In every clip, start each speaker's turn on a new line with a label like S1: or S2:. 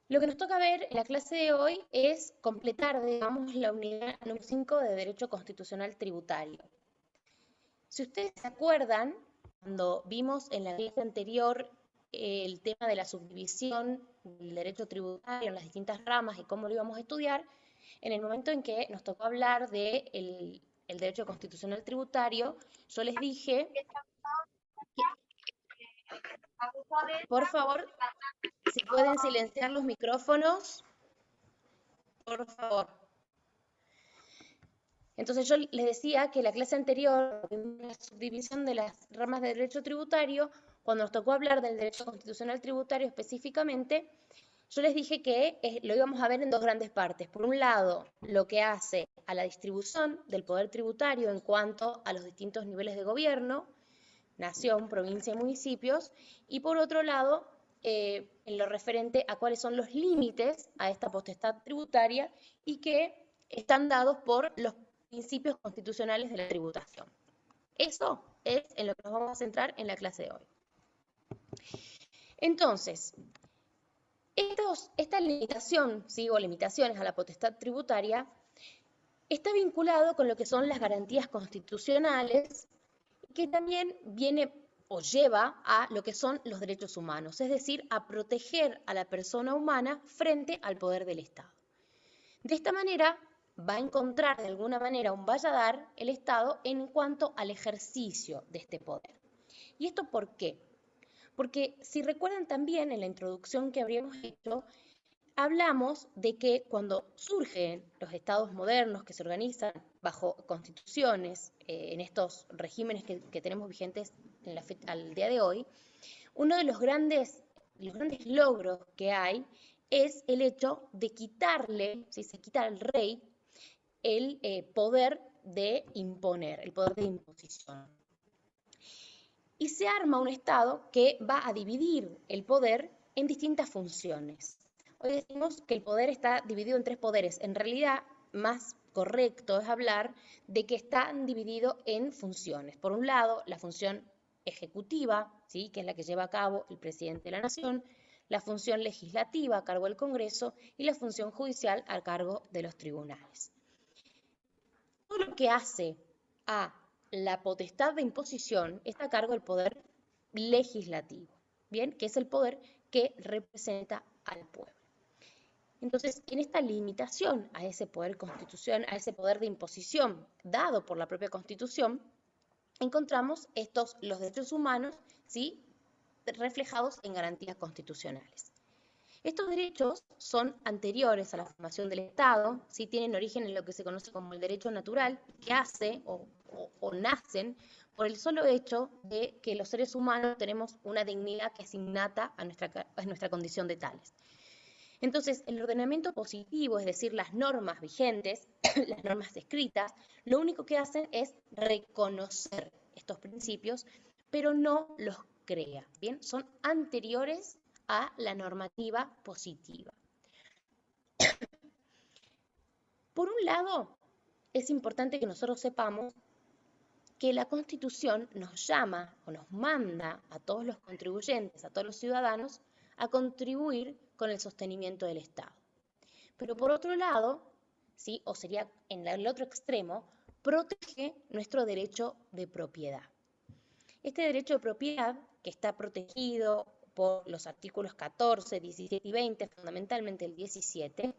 S1: Lo que nos toca ver en la clase de hoy es completar, digamos, la unidad número 5 de Derecho Constitucional Tributario. Si ustedes se acuerdan, cuando vimos en la clase anterior el tema de la subdivisión del derecho tributario en las distintas ramas y cómo lo íbamos a estudiar, en el momento en que nos tocó hablar de el derecho constitucional tributario, yo les dije que, por favor, si pueden silenciar los micrófonos, por favor. Entonces yo les decía que la clase anterior, la subdivisión de las ramas de derecho tributario, cuando nos tocó hablar del derecho constitucional tributario específicamente, yo les dije que lo íbamos a ver en dos grandes partes. Por un lado, lo que hace a la distribución del poder tributario en cuanto a los distintos niveles de gobierno, nación, provincia y municipios, y por otro lado, en lo referente a cuáles son los límites a esta potestad tributaria y que están dados por los principios constitucionales de la tributación. Eso es en lo que nos vamos a centrar en la clase de hoy. Entonces, esta limitación, ¿sí? O limitaciones a la potestad tributaria, está vinculado con lo que son las garantías constitucionales, que también viene o lleva a lo que son los derechos humanos, es decir, a proteger a la persona humana frente al poder del Estado. De esta manera, va a encontrar de alguna manera un valladar el Estado en cuanto al ejercicio de este poder. ¿Y esto por qué? Porque si recuerdan también en la introducción que habríamos hecho, hablamos de que cuando surgen los estados modernos que se organizan bajo constituciones, en estos regímenes que tenemos vigentes al día de hoy, uno de los grandes logros que hay es el hecho de quitarle, si se quita al rey, el poder de imponer, el poder de imposición. Y se arma un Estado que va a dividir el poder en distintas funciones. Hoy decimos que el poder está dividido en tres poderes. En realidad, más correcto es hablar de que están divididos en funciones. Por un lado, la función ejecutiva, ¿sí? Que es la que lleva a cabo el presidente de la Nación, la función legislativa a cargo del Congreso y la función judicial a cargo de los tribunales. Todo lo que hace a la potestad de imposición está a cargo del poder legislativo, ¿bien? Que es el poder que representa al pueblo. Entonces, en esta limitación a ese poder constitucional, a ese poder de imposición dado por la propia Constitución, encontramos los derechos humanos, ¿sí? Reflejados en garantías constitucionales. Estos derechos son anteriores a la formación del Estado, ¿sí? Tienen origen en lo que se conoce como el derecho natural, que hace o nacen por el solo hecho de que los seres humanos tenemos una dignidad que es innata a nuestra condición de tales. Entonces, el ordenamiento positivo, es decir, las normas vigentes, las normas escritas, lo único que hacen es reconocer estos principios, pero no los crea, ¿bien? Son anteriores a la normativa positiva. Por un lado, es importante que nosotros sepamos que la Constitución nos llama o nos manda a todos los contribuyentes, a todos los ciudadanos, a contribuir con el sostenimiento del Estado. Pero por otro lado, ¿sí? O sería en el otro extremo, protege nuestro derecho de propiedad. Este derecho de propiedad, que está protegido por los artículos 14, 17 y 20, fundamentalmente el 17,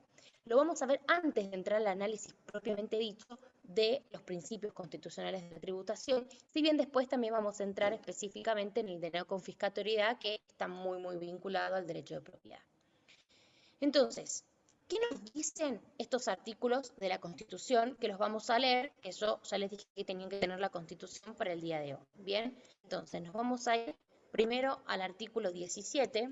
S1: lo vamos a ver antes de entrar al análisis propiamente dicho de los principios constitucionales de la tributación, si bien después también vamos a entrar específicamente en el de no confiscatoriedad, que está muy vinculado al derecho de propiedad. Entonces, ¿qué nos dicen estos artículos de la Constitución que los vamos a leer? Que yo ya les dije que tenían que tener la Constitución para el día de hoy. Bien, entonces nos vamos a ir primero al artículo 17,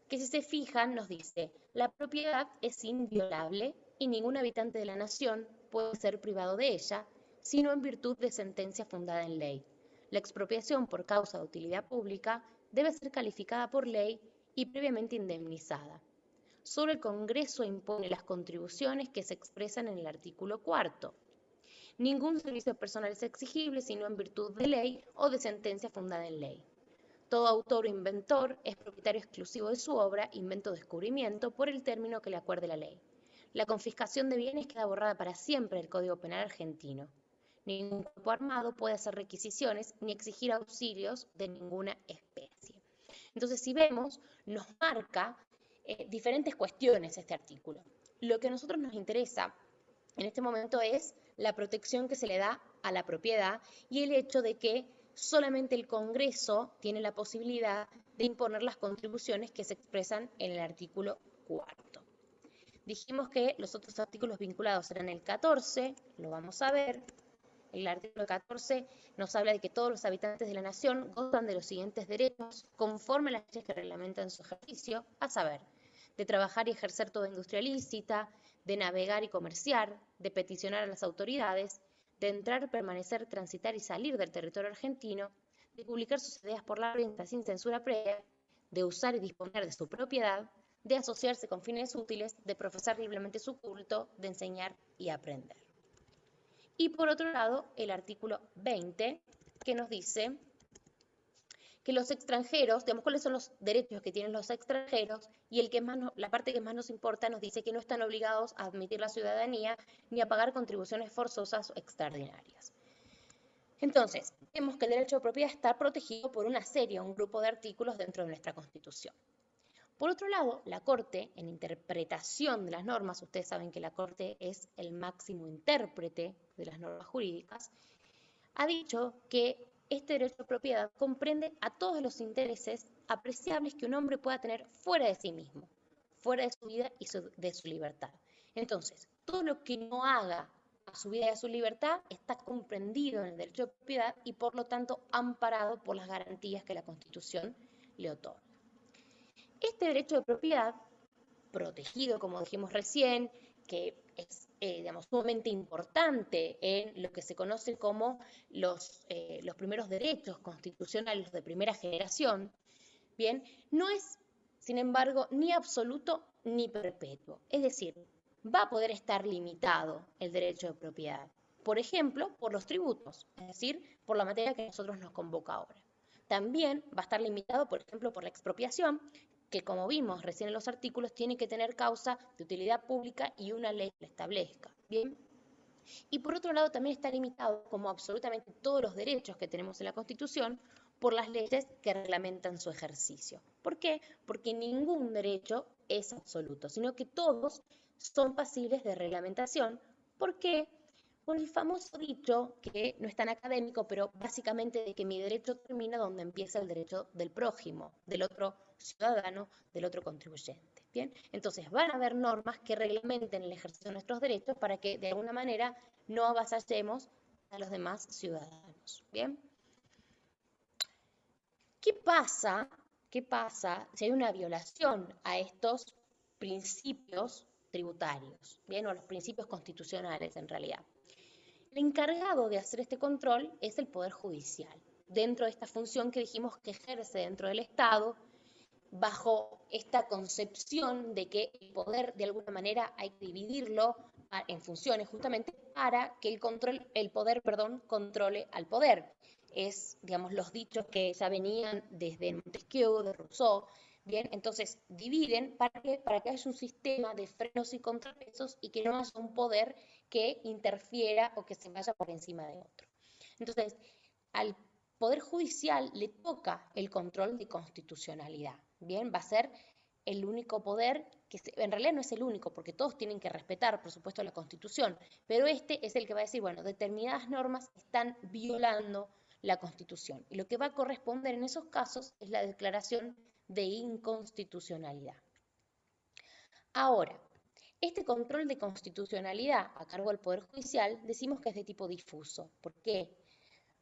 S1: que si se fijan nos dice, la propiedad es inviolable y ningún habitante de la nación puede ser privado de ella, sino en virtud de sentencia fundada en ley. La expropiación por causa de utilidad pública debe ser calificada por ley y previamente indemnizada. Solo el Congreso impone las contribuciones que se expresan en el artículo 4. Ningún servicio personal es exigible sino en virtud de ley o de sentencia fundada en ley. Todo autor o inventor es propietario exclusivo de su obra, invento o descubrimiento, por el término que le acuerde la ley. La confiscación de bienes queda borrada para siempre del Código Penal argentino. Ningún cuerpo armado puede hacer requisiciones ni exigir auxilios de ninguna especie. Entonces, si vemos, nos marca diferentes cuestiones este artículo. Lo que a nosotros nos interesa en este momento es la protección que se le da a la propiedad y el hecho de que solamente el Congreso tiene la posibilidad de imponer las contribuciones que se expresan en el artículo 4. Dijimos que los otros artículos vinculados eran el 14, lo vamos a ver. El artículo 14 nos habla de que todos los habitantes de la nación gozan de los siguientes derechos conforme a las leyes que reglamentan su ejercicio, a saber, de trabajar y ejercer toda industria lícita, de navegar y comerciar, de peticionar a las autoridades, de entrar, permanecer, transitar y salir del territorio argentino, de publicar sus ideas por la prensa sin censura previa, de usar y disponer de su propiedad, de asociarse con fines útiles, de profesar libremente su culto, de enseñar y aprender. Y por otro lado, el artículo 20, que nos dice que los extranjeros, digamos, cuáles son los derechos que tienen los extranjeros, y el que más la parte que más nos importa nos dice que no están obligados a admitir la ciudadanía ni a pagar contribuciones forzosas o extraordinarias. Entonces, vemos que el derecho de propiedad está protegido por una serie, un grupo de artículos dentro de nuestra Constitución. Por otro lado, la Corte, en interpretación de las normas, ustedes saben que la Corte es el máximo intérprete de las normas jurídicas, ha dicho que este derecho de propiedad comprende a todos los intereses apreciables que un hombre pueda tener fuera de sí mismo, fuera de su vida y de su libertad. Entonces, todo lo que no haga a su vida y a su libertad está comprendido en el derecho de propiedad y por lo tanto amparado por las garantías que la Constitución le otorga. Este derecho de propiedad, protegido, como dijimos recién, que es digamos, sumamente importante en lo que se conoce como los primeros derechos constitucionales de primera generación, bien, no es, sin embargo, ni absoluto ni perpetuo. Es decir, va a poder estar limitado el derecho de propiedad. Por ejemplo, por los tributos, es decir, por la materia que a nosotros nos convoca ahora. También va a estar limitado, por ejemplo, por la expropiación, que como vimos recién en los artículos, tiene que tener causa de utilidad pública y una ley que la establezca. ¿Bien? Y por otro lado también está limitado, como absolutamente todos los derechos que tenemos en la Constitución, por las leyes que reglamentan su ejercicio. ¿Por qué? Porque ningún derecho es absoluto, sino que todos son pasibles de reglamentación. ¿Por qué? Por el famoso dicho, que no es tan académico, pero básicamente de que mi derecho termina donde empieza el derecho del prójimo, del otro ciudadano, del otro contribuyente. Bien, entonces van a haber normas que reglamenten el ejercicio de nuestros derechos para que de alguna manera no avasallemos a los demás ciudadanos. Bien, ¿qué pasa? ¿Qué pasa si hay una violación a estos principios tributarios? Bien, o a los principios constitucionales en realidad. El encargado de hacer este control es el Poder Judicial, dentro de esta función que dijimos que ejerce dentro del Estado, bajo esta concepción de que el poder de alguna manera hay que dividirlo en funciones justamente para que el poder controle al poder. Es, digamos, los dichos que ya venían desde Montesquieu, de Rousseau. Bien, entonces dividen para que haya un sistema de frenos y contrapesos y que no haya un poder que interfiera o que se vaya por encima de otro. Entonces, al Poder Judicial le toca el control de constitucionalidad. Bien, va a ser el único poder, en realidad no es el único, porque todos tienen que respetar, por supuesto, la Constitución, pero este es el que va a decir, bueno, determinadas normas están violando la Constitución. Y lo que va a corresponder en esos casos es la declaración de inconstitucionalidad. Ahora, este control de constitucionalidad a cargo del Poder Judicial decimos que es de tipo difuso. ¿Por qué?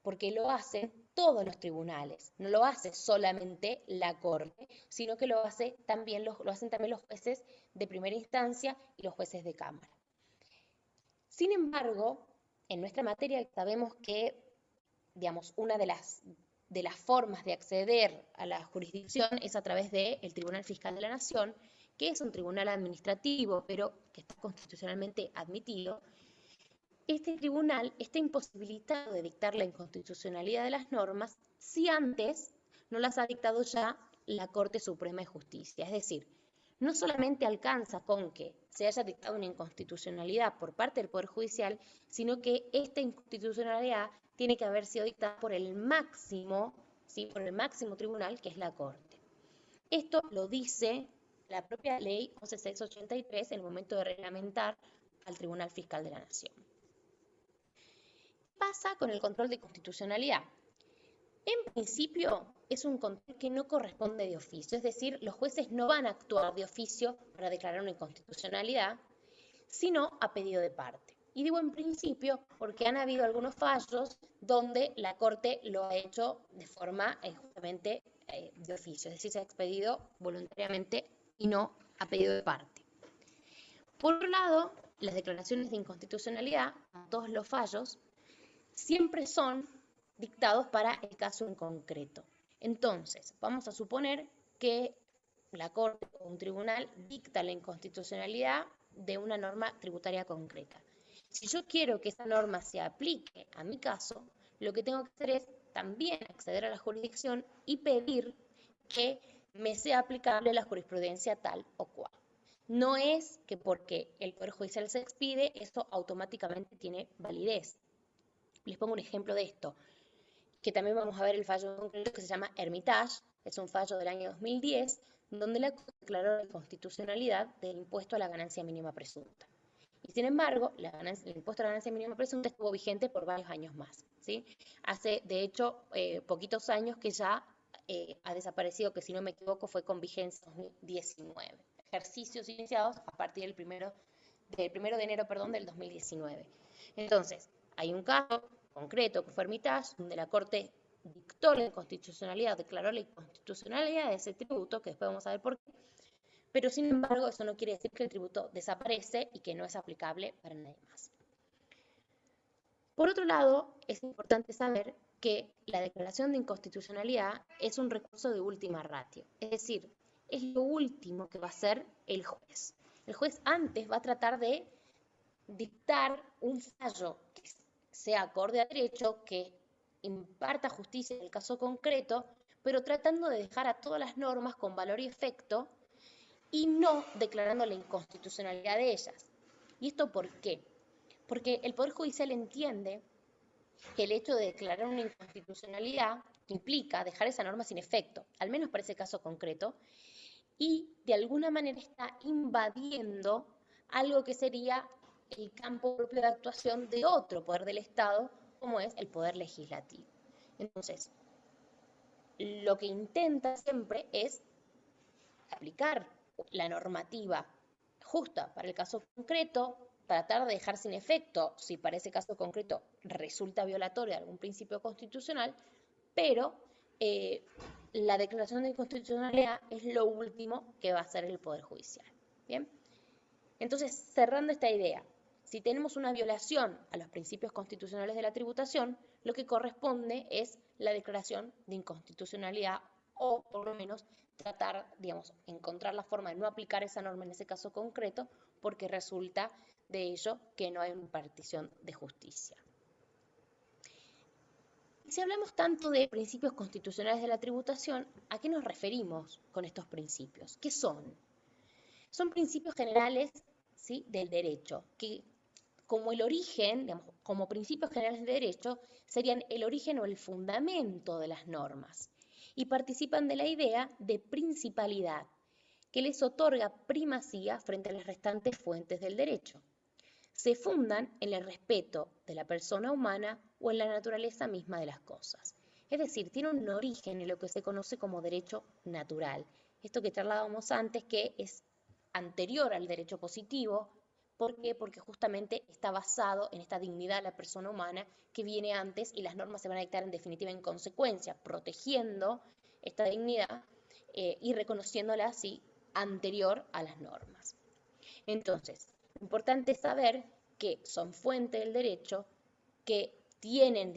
S1: Porque lo hacen todos los tribunales, no lo hace solamente la Corte, sino que lo hacen también los jueces de primera instancia y los jueces de Cámara. Sin embargo, en nuestra materia sabemos que, digamos, una de las formas de acceder a la jurisdicción es a través del Tribunal Fiscal de la Nación, que es un tribunal administrativo, pero que está constitucionalmente admitido. Este tribunal está imposibilitado de dictar la inconstitucionalidad de las normas si antes no las ha dictado ya la Corte Suprema de Justicia. Es decir, no solamente alcanza con que se haya dictado una inconstitucionalidad por parte del Poder Judicial, sino que esta inconstitucionalidad tiene que haber sido dictada por el máximo, ¿sí? Por el máximo tribunal, que es la Corte. Esto lo dice la propia ley 11683 en el momento de reglamentar al Tribunal Fiscal de la Nación. ¿Qué pasa con el control de constitucionalidad? En principio, es un control que no corresponde de oficio, es decir, los jueces no van a actuar de oficio para declarar una inconstitucionalidad, sino a pedido de parte. Y digo en principio porque han habido algunos fallos donde la Corte lo ha hecho de forma justamente de oficio, es decir, se ha expedido voluntariamente y no a pedido de parte. Por otro lado, las declaraciones de inconstitucionalidad, todos los fallos, siempre son dictados para el caso en concreto. Entonces, vamos a suponer que la Corte o un tribunal dicta la inconstitucionalidad de una norma tributaria concreta. Si yo quiero que esa norma se aplique a mi caso, lo que tengo que hacer es también acceder a la jurisdicción y pedir que me sea aplicable la jurisprudencia tal o cual. No es que porque el Poder Judicial se expide, eso automáticamente tiene validez. Les pongo un ejemplo de esto, que también vamos a ver el fallo concreto que se llama Hermitage, es un fallo del año 2010, donde la Corte declaró la inconstitucionalidad del impuesto a la ganancia mínima presunta. Y sin embargo, el impuesto a la ganancia mínima presunta estuvo vigente por varios años más, ¿sí? Hace, de hecho, poquitos años que ya ha desaparecido, que si no me equivoco fue con vigencia 2019. Ejercicios iniciados a partir del primero de enero del 2019. Entonces, hay un caso concreto que fue Hermitage, donde la Corte dictó la inconstitucionalidad, declaró la inconstitucionalidad de ese tributo, que después vamos a ver por qué, pero sin embargo eso no quiere decir que el tributo desaparece y que no es aplicable para nadie más. Por otro lado, es importante saber que la declaración de inconstitucionalidad es un recurso de última ratio, es decir, es lo último que va a hacer el juez. El juez antes va a tratar de dictar un fallo que sea acorde a derecho, que imparta justicia en el caso concreto, pero tratando de dejar a todas las normas con valor y efecto y no declarando la inconstitucionalidad de ellas. ¿Y esto por qué? Porque el Poder Judicial entiende que el hecho de declarar una inconstitucionalidad implica dejar esa norma sin efecto, al menos para ese caso concreto, y de alguna manera está invadiendo algo que sería el campo propio de actuación de otro poder del Estado, como es el poder legislativo. Entonces, lo que intenta siempre es aplicar la normativa justa para el caso concreto, tratar de dejar sin efecto si para ese caso concreto resulta violatorio de algún principio constitucional, pero la declaración de inconstitucionalidad es lo último que va a hacer el Poder Judicial. ¿Bien? Entonces, cerrando esta idea, si tenemos una violación a los principios constitucionales de la tributación, lo que corresponde es la declaración de inconstitucionalidad o, por lo menos, tratar, encontrar la forma de no aplicar esa norma en ese caso concreto porque resulta de ello que no hay una impartición de justicia. Si hablamos tanto de principios constitucionales de la tributación, ¿a qué nos referimos con estos principios? ¿Qué son? Son principios generales, ¿sí?, del derecho, que como el origen, como principios generales de derecho, serían el origen o el fundamento de las normas y participan de la idea de principalidad, que les otorga primacía frente a las restantes fuentes del derecho. Se fundan en el respeto de la persona humana o en la naturaleza misma de las cosas. Es decir, tiene un origen en lo que se conoce como derecho natural. Esto que charlábamos antes, que es anterior al derecho positivo. ¿Por qué? Porque justamente está basado en esta dignidad de la persona humana que viene antes y las normas se van a dictar en definitiva en consecuencia, protegiendo esta dignidad y reconociéndola así anterior a las normas. Entonces, lo importante es saber que son fuente del derecho, que tienen,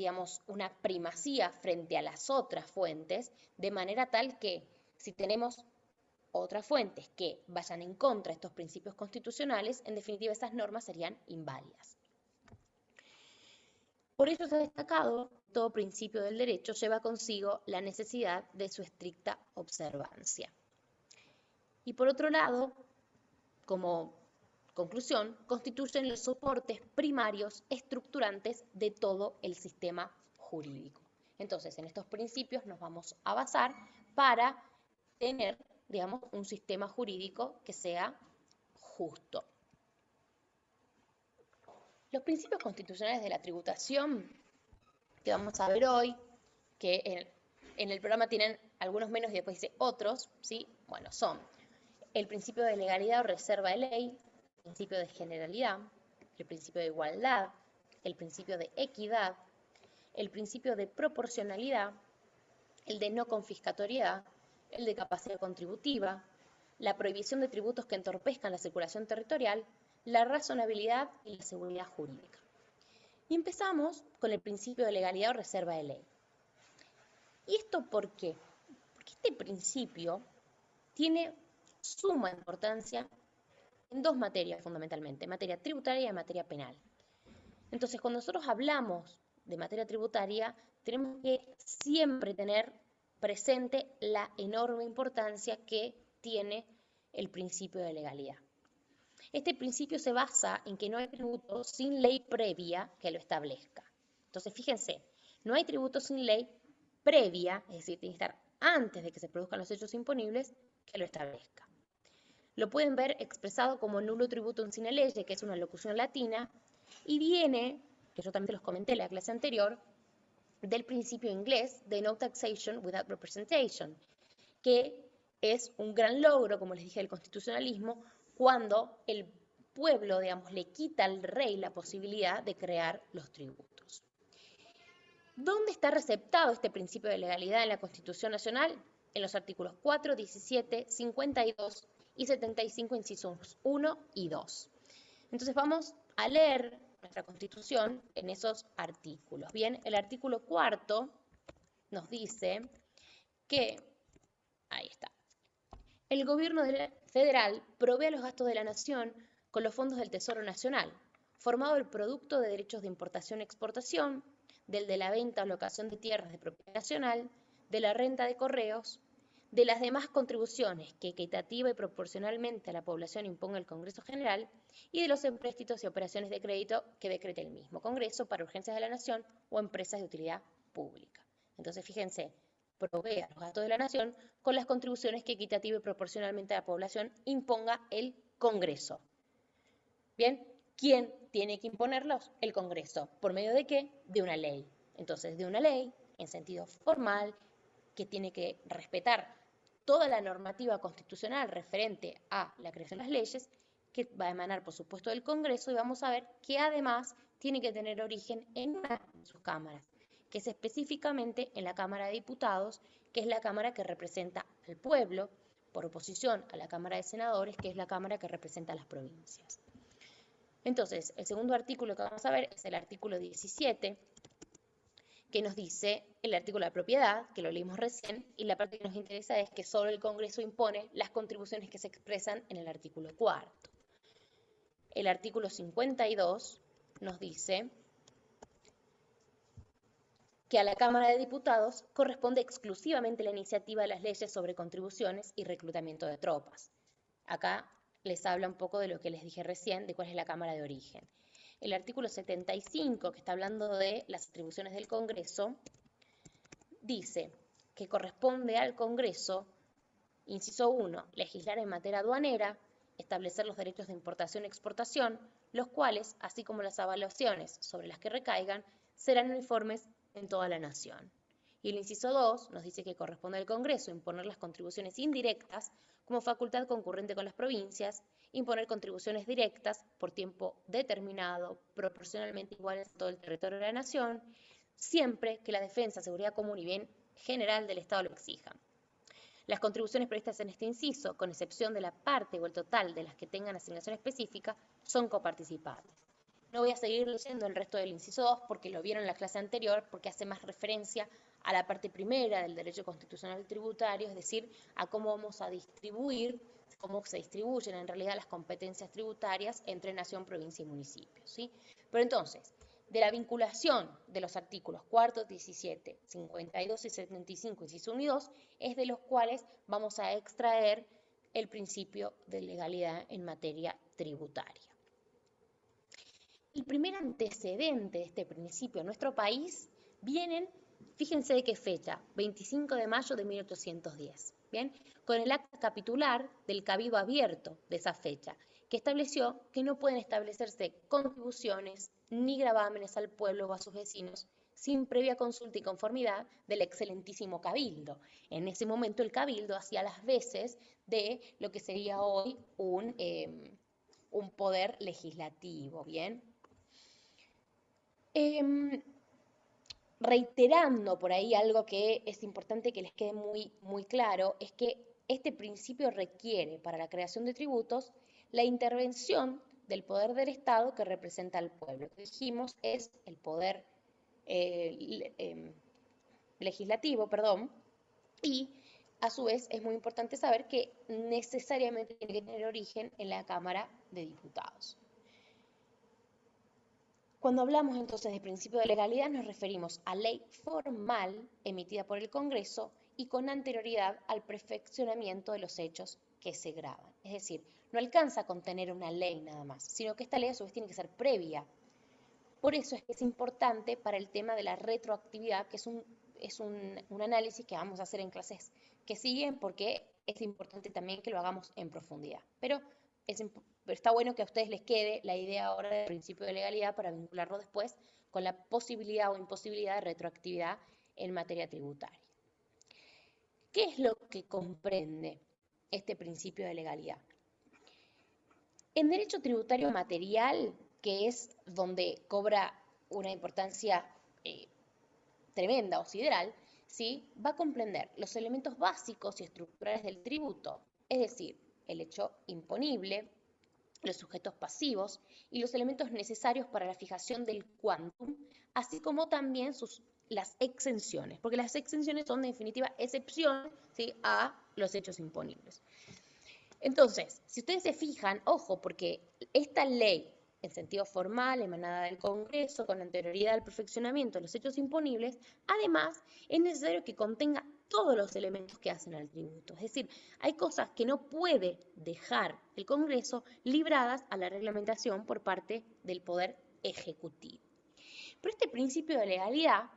S1: una primacía frente a las otras fuentes, de manera tal que si tenemos otras fuentes que vayan en contra de estos principios constitucionales, en definitiva esas normas serían inválidas. Por ello se ha destacado todo principio del derecho lleva consigo la necesidad de su estricta observancia. Y por otro lado, como conclusión, constituyen los soportes primarios estructurantes de todo el sistema jurídico. Entonces, en estos principios nos vamos a basar para tener, digamos, un sistema jurídico que sea justo. Los principios constitucionales de la tributación que vamos a ver hoy, que en el programa tienen algunos menos y después dice otros, ¿sí? Bueno, son el principio de legalidad o reserva de ley, el principio de generalidad, el principio de igualdad, el principio de equidad, el principio de proporcionalidad, el de no confiscatoriedad, el de capacidad contributiva, la prohibición de tributos que entorpezcan la circulación territorial, la razonabilidad y la seguridad jurídica. Y empezamos con el principio de legalidad o reserva de ley. ¿Y esto por qué? Porque este principio tiene suma importancia en dos materias fundamentalmente, materia tributaria y materia penal. Entonces, cuando nosotros hablamos de materia tributaria, tenemos que siempre tener presente la enorme importancia que tiene el principio de legalidad. Este principio se basa en que no hay tributo sin ley previa que lo establezca. Entonces, fíjense, no hay tributo sin ley previa, es decir, tiene que estar antes de que se produzcan los hechos imponibles, que lo establezca. Lo pueden ver expresado como nulo tributum sine lege, que es una locución latina, y viene, que yo también te los comenté en la clase anterior, del principio inglés de no taxation without representation, que es un gran logro, como les dije, del constitucionalismo, cuando el pueblo, digamos, le quita al rey la posibilidad de crear los tributos. ¿Dónde está receptado este principio de legalidad en la Constitución Nacional? En los artículos 4, 17, 52 y 75, incisos 1 y 2. Entonces vamos a leer nuestra Constitución en esos artículos. Bien, el artículo 4 nos dice que, ahí está, el gobierno federal provee a los gastos de la nación con los fondos del Tesoro Nacional, formado el producto de derechos de importación y exportación, del de la venta o locación de tierras de propiedad nacional, de la renta de correos, de las demás contribuciones que equitativa y proporcionalmente a la población imponga el Congreso General y de los empréstitos y operaciones de crédito que decrete el mismo Congreso para urgencias de la Nación o empresas de utilidad pública. Entonces, fíjense, provee a los gastos de la Nación con las contribuciones que equitativa y proporcionalmente a la población imponga el Congreso. Bien, ¿quién tiene que imponerlos? El Congreso. ¿Por medio de qué? De una ley. Entonces, de una ley, en sentido formal, que tiene que respetar toda la normativa constitucional referente a la creación de las leyes, que va a emanar, por supuesto, del Congreso, y vamos a ver que además tiene que tener origen en una de sus cámaras, que es específicamente en la Cámara de Diputados, que es la Cámara que representa al pueblo, por oposición a la Cámara de Senadores, que es la Cámara que representa a las provincias. Entonces, el segundo artículo que vamos a ver es el artículo 17, que nos dice el artículo de la propiedad, que lo leímos recién, y la parte que nos interesa es que solo el Congreso impone las contribuciones que se expresan en el artículo 4. El artículo 52 nos dice que a la Cámara de Diputados corresponde exclusivamente la iniciativa de las leyes sobre contribuciones y reclutamiento de tropas. Acá les habla un poco de lo que les dije recién, de cuál es la Cámara de origen. El artículo 75, que está hablando de las atribuciones del Congreso, dice que corresponde al Congreso, inciso 1, legislar en materia aduanera, establecer los derechos de importación y exportación, los cuales, así como las evaluaciones sobre las que recaigan, serán uniformes en toda la nación. Y el inciso 2 nos dice que corresponde al Congreso imponer las contribuciones indirectas como facultad concurrente con las provincias, imponer contribuciones directas por tiempo determinado, proporcionalmente iguales en todo el territorio de la nación, siempre que la defensa, seguridad común y bien general del Estado lo exija. Las contribuciones previstas en este inciso, con excepción de la parte o el total de las que tengan asignación específica, son coparticipables. No voy a seguir leyendo el resto del inciso 2 porque lo vieron en la clase anterior, porque hace más referencia a la parte primera del derecho constitucional tributario, es decir, a cómo vamos a distribuir, cómo se distribuyen en realidad las competencias tributarias entre nación, provincia y municipio, ¿sí? Pero entonces, de la vinculación de los artículos 4, 17, 52 y 75, inciso 1 y 2, es de los cuales vamos a extraer el principio de legalidad en materia tributaria. El primer antecedente de este principio en nuestro país vienen, fíjense de qué fecha, 25 de mayo de 1810, ¿bien? Con el acta capitular del Cabildo Abierto de esa fecha, que estableció que no pueden establecerse contribuciones ni gravámenes al pueblo o a sus vecinos sin previa consulta y conformidad del excelentísimo Cabildo. En ese momento el Cabildo hacía las veces de lo que sería hoy un poder legislativo, ¿bien? Reiterando por ahí algo que es importante que les quede muy claro, es que este principio requiere para la creación de tributos la intervención del poder del Estado que representa al pueblo. Lo que dijimos es el poder legislativo, y a su vez es muy importante saber que necesariamente tiene que tener origen en la Cámara de Diputados. Cuando hablamos entonces de principio de legalidad nos referimos a ley formal emitida por el Congreso y con anterioridad al perfeccionamiento de los hechos que se graban. Es decir, no alcanza con tener una ley nada más, sino que esta ley a su vez tiene que ser previa. Por eso es que es importante para el tema de la retroactividad, que es un análisis que vamos a hacer en clases que siguen, porque es importante también que lo hagamos en profundidad. Pero está bueno que a ustedes les quede la idea ahora del principio de legalidad para vincularlo después con la posibilidad o imposibilidad de retroactividad en materia tributaria. ¿Qué es lo que comprende este principio de legalidad? En derecho tributario material, que es donde cobra una importancia tremenda o sideral, ¿sí? Va a comprender los elementos básicos y estructurales del tributo, es decir, el hecho imponible, los sujetos pasivos y los elementos necesarios para la fijación del quantum, así como también las exenciones, porque las exenciones son, en definitiva, excepción, ¿sí?, a los hechos imponibles. Entonces, si ustedes se fijan, ojo, porque esta ley, en sentido formal, emanada del Congreso, con anterioridad al perfeccionamiento de los hechos imponibles, además es necesario que contenga todos los elementos que hacen al tributo. Es decir, hay cosas que no puede dejar el Congreso libradas a la reglamentación por parte del Poder Ejecutivo. Pero este principio de legalidad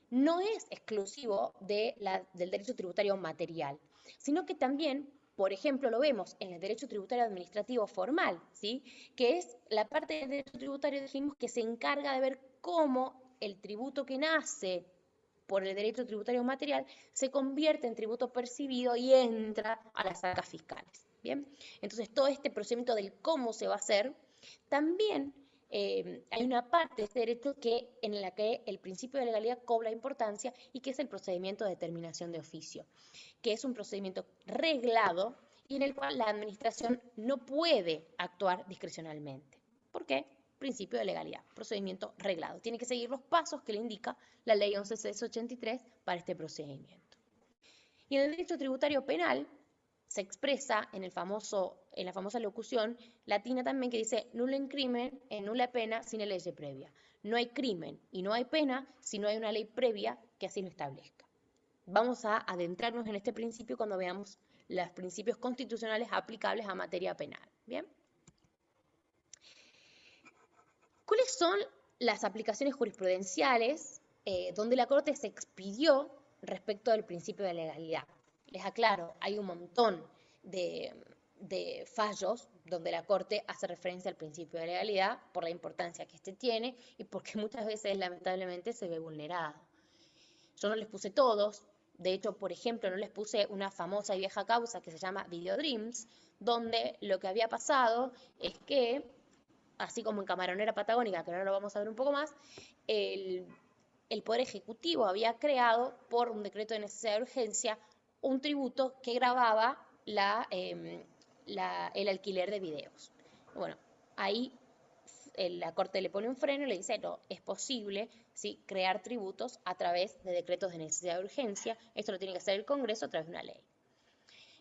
S1: no es exclusivo del derecho tributario material, sino que también, por ejemplo, lo vemos en el derecho tributario administrativo formal, ¿sí?, que es la parte del derecho tributario, dijimos, que se encarga de ver cómo el tributo que nace por el derecho tributario material se convierte en tributo percibido y entra a las arcas fiscales. Bien, entonces todo este procedimiento del cómo se va a hacer, también hay una parte de este derecho en la que el principio de legalidad cobra importancia y que es el procedimiento de determinación de oficio, que es un procedimiento reglado y en el cual la administración no puede actuar discrecionalmente. ¿Por qué? Principio de legalidad, procedimiento reglado. Tiene que seguir los pasos que le indica la ley 11.683 para este procedimiento. Y en el derecho tributario penal se expresa en la famosa locución latina también que dice nulo in crimen e nulla pena sine lege previa. No hay crimen y no hay pena si no hay una ley previa que así lo establezca. Vamos a adentrarnos en este principio cuando veamos los principios constitucionales aplicables a materia penal. ¿Bien? ¿Cuáles son las aplicaciones jurisprudenciales donde la Corte se expidió respecto del principio de legalidad? Les aclaro, hay un montón de fallos donde la Corte hace referencia al principio de legalidad por la importancia que este tiene y porque muchas veces lamentablemente se ve vulnerado. Yo no les puse todos, de hecho, por ejemplo, no les puse una famosa y vieja causa que se llama Videodreams, donde lo que había pasado es que, así como en Camaronera Patagónica, que ahora lo vamos a ver un poco más, el Poder Ejecutivo había creado, por un decreto de necesidad de urgencia, un tributo que gravaba el alquiler de videos. Bueno, ahí la Corte le pone un freno y le dice, no, es posible, ¿sí?, crear tributos a través de decretos de necesidad de urgencia. Esto lo tiene que hacer el Congreso a través de una ley.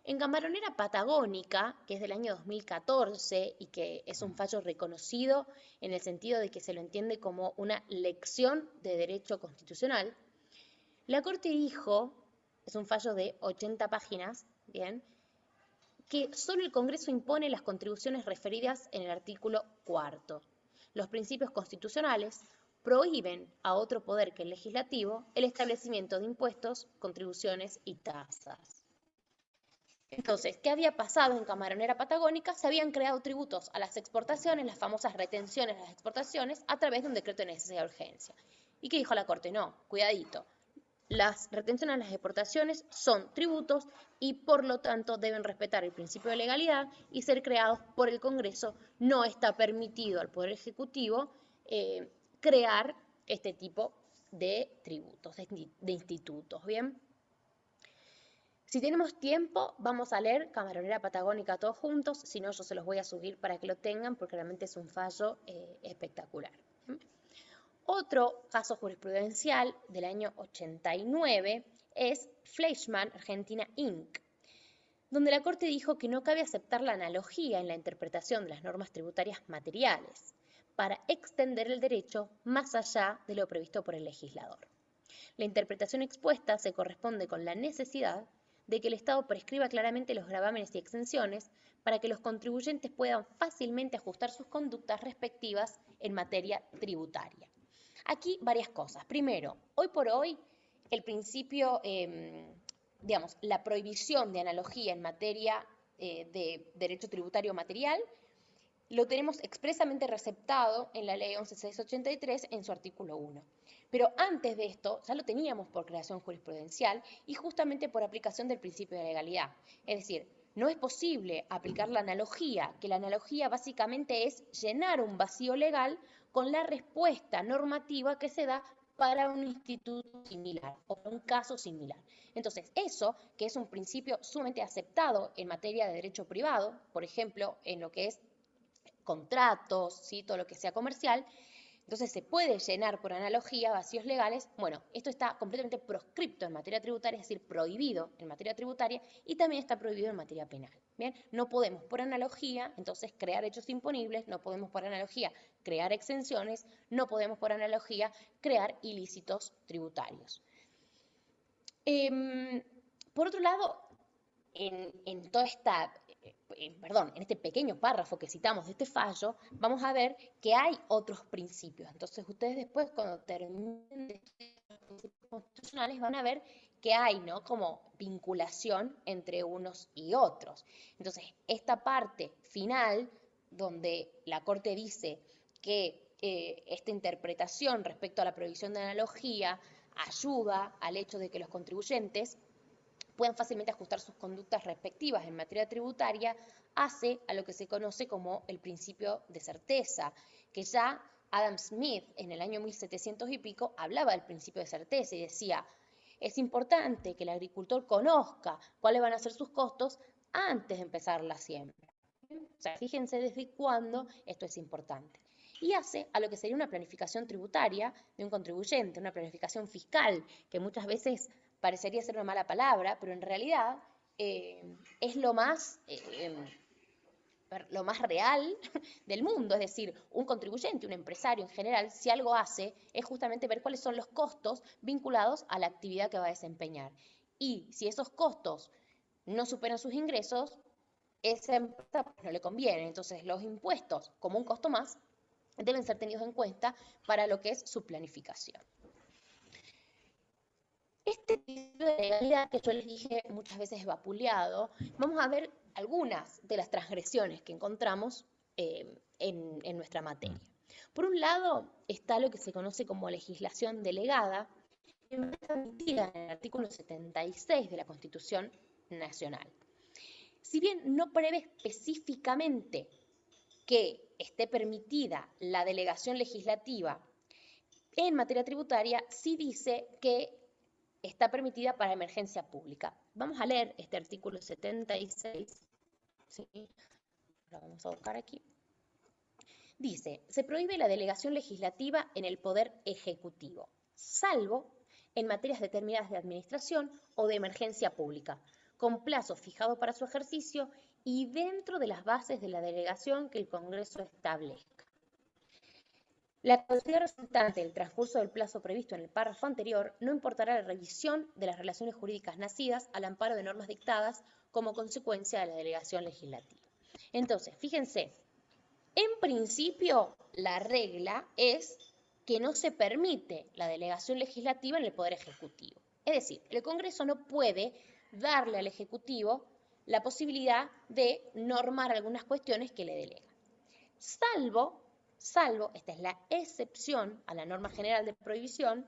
S1: En Camaronera Patagónica, que es del año 2014 y que es un fallo reconocido en el sentido de que se lo entiende como una lección de derecho constitucional, la Corte dijo, es un fallo de 80 páginas, bien, que solo el Congreso impone las contribuciones referidas en el artículo 4. Los principios constitucionales prohíben a otro poder que el legislativo el establecimiento de impuestos, contribuciones y tasas. Entonces, ¿qué había pasado en Camaronera Patagónica? Se habían creado tributos a las exportaciones, las famosas retenciones a las exportaciones, a través de un decreto de necesidad de urgencia. ¿Y qué dijo la Corte? No, cuidadito. Las retenciones a las exportaciones son tributos y por lo tanto deben respetar el principio de legalidad y ser creados por el Congreso. No está permitido al Poder Ejecutivo crear este tipo de tributos, de institutos, ¿bien? Si tenemos tiempo, vamos a leer Camaronera Patagónica todos juntos, si no yo se los voy a subir para que lo tengan porque realmente es un fallo espectacular. Otro caso jurisprudencial del año 89 es Fleischmann, Argentina Inc., donde la Corte dijo que no cabe aceptar la analogía en la interpretación de las normas tributarias materiales para extender el derecho más allá de lo previsto por el legislador. La interpretación expuesta se corresponde con la necesidad de que el Estado prescriba claramente los gravámenes y exenciones para que los contribuyentes puedan fácilmente ajustar sus conductas respectivas en materia tributaria. Aquí varias cosas. Primero, hoy por hoy el principio, digamos, la prohibición de analogía en materia de derecho tributario material lo tenemos expresamente receptado en la Ley 11.683 en su artículo 1. Pero antes de esto ya lo teníamos por creación jurisprudencial y justamente por aplicación del principio de legalidad. Es decir, no es posible aplicar la analogía, que la analogía básicamente es llenar un vacío legal con la respuesta normativa que se da para un instituto similar o un caso similar. Entonces, eso, que es un principio sumamente aceptado en materia de derecho privado, por ejemplo, en lo que es contratos, ¿sí? Todo lo que sea comercial, entonces se puede llenar por analogía vacíos legales. Bueno, esto está completamente proscripto en materia tributaria, es decir, prohibido en materia tributaria y también está prohibido en materia penal. Bien, no podemos por analogía entonces crear hechos imponibles, no podemos por analogía crear exenciones, no podemos por analogía crear ilícitos tributarios. Por otro lado, en toda esta, en este pequeño párrafo que citamos de este fallo, vamos a ver que hay otros principios. Entonces, ustedes después, cuando terminen de estudiar los principios constitucionales, van a ver que hay, ¿no?, como vinculación entre unos y otros. Entonces, esta parte final, donde la Corte dice que esta interpretación respecto a la prohibición de analogía ayuda al hecho de que los contribuyentes puedan fácilmente ajustar sus conductas respectivas en materia tributaria, hace a lo que se conoce como el principio de certeza, que ya Adam Smith en el año 1700 y pico hablaba del principio de certeza y decía, es importante que el agricultor conozca cuáles van a ser sus costos antes de empezar la siembra. O sea, fíjense desde cuándo esto es importante. Y hace a lo que sería una planificación tributaria de un contribuyente, una planificación fiscal, que muchas veces parecería ser una mala palabra, pero en realidad es lo más real del mundo. Es decir, un contribuyente, un empresario en general, si algo hace, es justamente ver cuáles son los costos vinculados a la actividad que va a desempeñar. Y si esos costos no superan sus ingresos, esa empresa no le conviene. Entonces, los impuestos, como un costo más, deben ser tenidos en cuenta para lo que es su planificación. Este principio de legalidad que yo les dije muchas veces vapuleado, vamos a ver algunas de las transgresiones que encontramos en nuestra materia. Por un lado está lo que se conoce como legislación delegada, que está admitida en el artículo 76 de la Constitución Nacional. Si bien no prevé específicamente que esté permitida la delegación legislativa en materia tributaria, sí dice que está permitida para emergencia pública. Vamos a leer este artículo 76. ¿Sí? Lo vamos a buscar aquí. Dice, se prohíbe la delegación legislativa en el Poder Ejecutivo, salvo en materias determinadas de administración o de emergencia pública, con plazo fijado para su ejercicio y dentro de las bases de la delegación que el Congreso establezca. La cantidad resultante del transcurso del plazo previsto en el párrafo anterior no importará la revisión de las relaciones jurídicas nacidas al amparo de normas dictadas como consecuencia de la delegación legislativa. Entonces, fíjense, en principio la regla es que no se permite la delegación legislativa en el Poder Ejecutivo. Es decir, el Congreso no puede darle al Ejecutivo la posibilidad de normar algunas cuestiones que le delega. Salvo, esta es la excepción a la norma general de prohibición,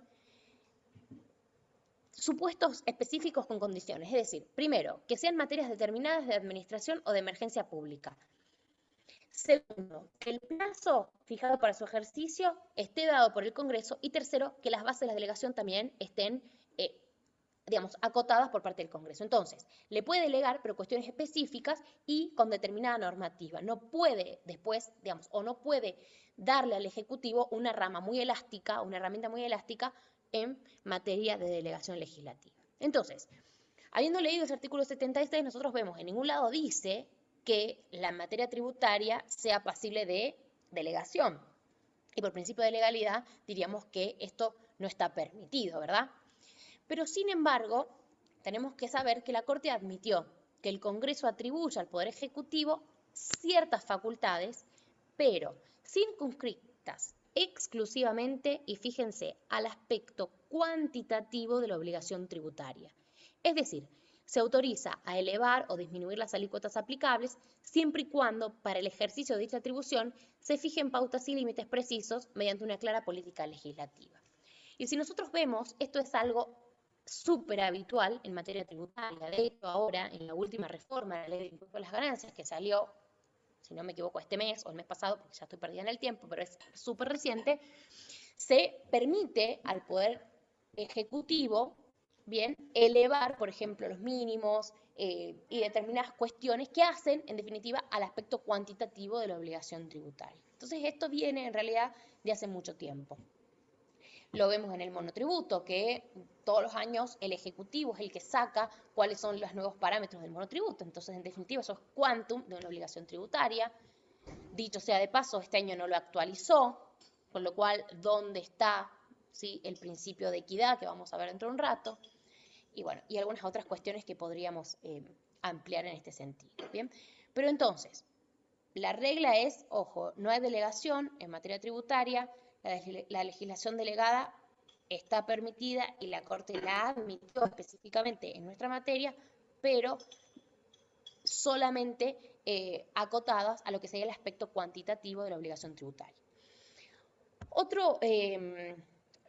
S1: supuestos específicos con condiciones. Es decir, primero, que sean materias determinadas de administración o de emergencia pública. Segundo, que el plazo fijado para su ejercicio esté dado por el Congreso. Y tercero, que las bases de la delegación también estén, digamos, acotadas por parte del Congreso. Entonces, le puede delegar, pero cuestiones específicas y con determinada normativa. No puede después, digamos, o no puede darle al Ejecutivo una rama muy elástica, una herramienta muy elástica en materia de delegación legislativa. Entonces, habiendo leído ese artículo 76, nosotros vemos en ningún lado dice que la materia tributaria sea pasible de delegación. Y por principio de legalidad diríamos que esto no está permitido, ¿verdad? Pero sin embargo, tenemos que saber que la Corte admitió que el Congreso atribuye al Poder Ejecutivo ciertas facultades, pero circunscritas exclusivamente, y fíjense, al aspecto cuantitativo de la obligación tributaria. Es decir, se autoriza a elevar o disminuir las alícuotas aplicables siempre y cuando para el ejercicio de dicha atribución se fijen pautas y límites precisos mediante una clara política legislativa. Y si nosotros vemos, esto es algo súper habitual en materia tributaria. De hecho, ahora, en la última reforma de la ley de impuesto a las ganancias, que salió, si no me equivoco, este mes o el mes pasado, porque ya estoy perdida en el tiempo, pero es súper reciente, se permite al Poder Ejecutivo, bien, elevar, por ejemplo, los mínimos y determinadas cuestiones que hacen, en definitiva, al aspecto cuantitativo de la obligación tributaria. Entonces, esto viene, en realidad, de hace mucho tiempo. Lo vemos en el monotributo, que todos los años el Ejecutivo es el que saca cuáles son los nuevos parámetros del monotributo. Entonces, en definitiva, eso es quantum de una obligación tributaria. Dicho sea de paso, este año no lo actualizó, con lo cual, ¿dónde está, ¿sí?, el principio de equidad que vamos a ver dentro de un rato? Y bueno, y algunas otras cuestiones que podríamos ampliar en este sentido. ¿Bien? Pero entonces, la regla es, ojo, no hay delegación en materia tributaria. La legislación delegada está permitida y la Corte la admitió específicamente en nuestra materia, pero solamente acotadas a lo que sería el aspecto cuantitativo de la obligación tributaria.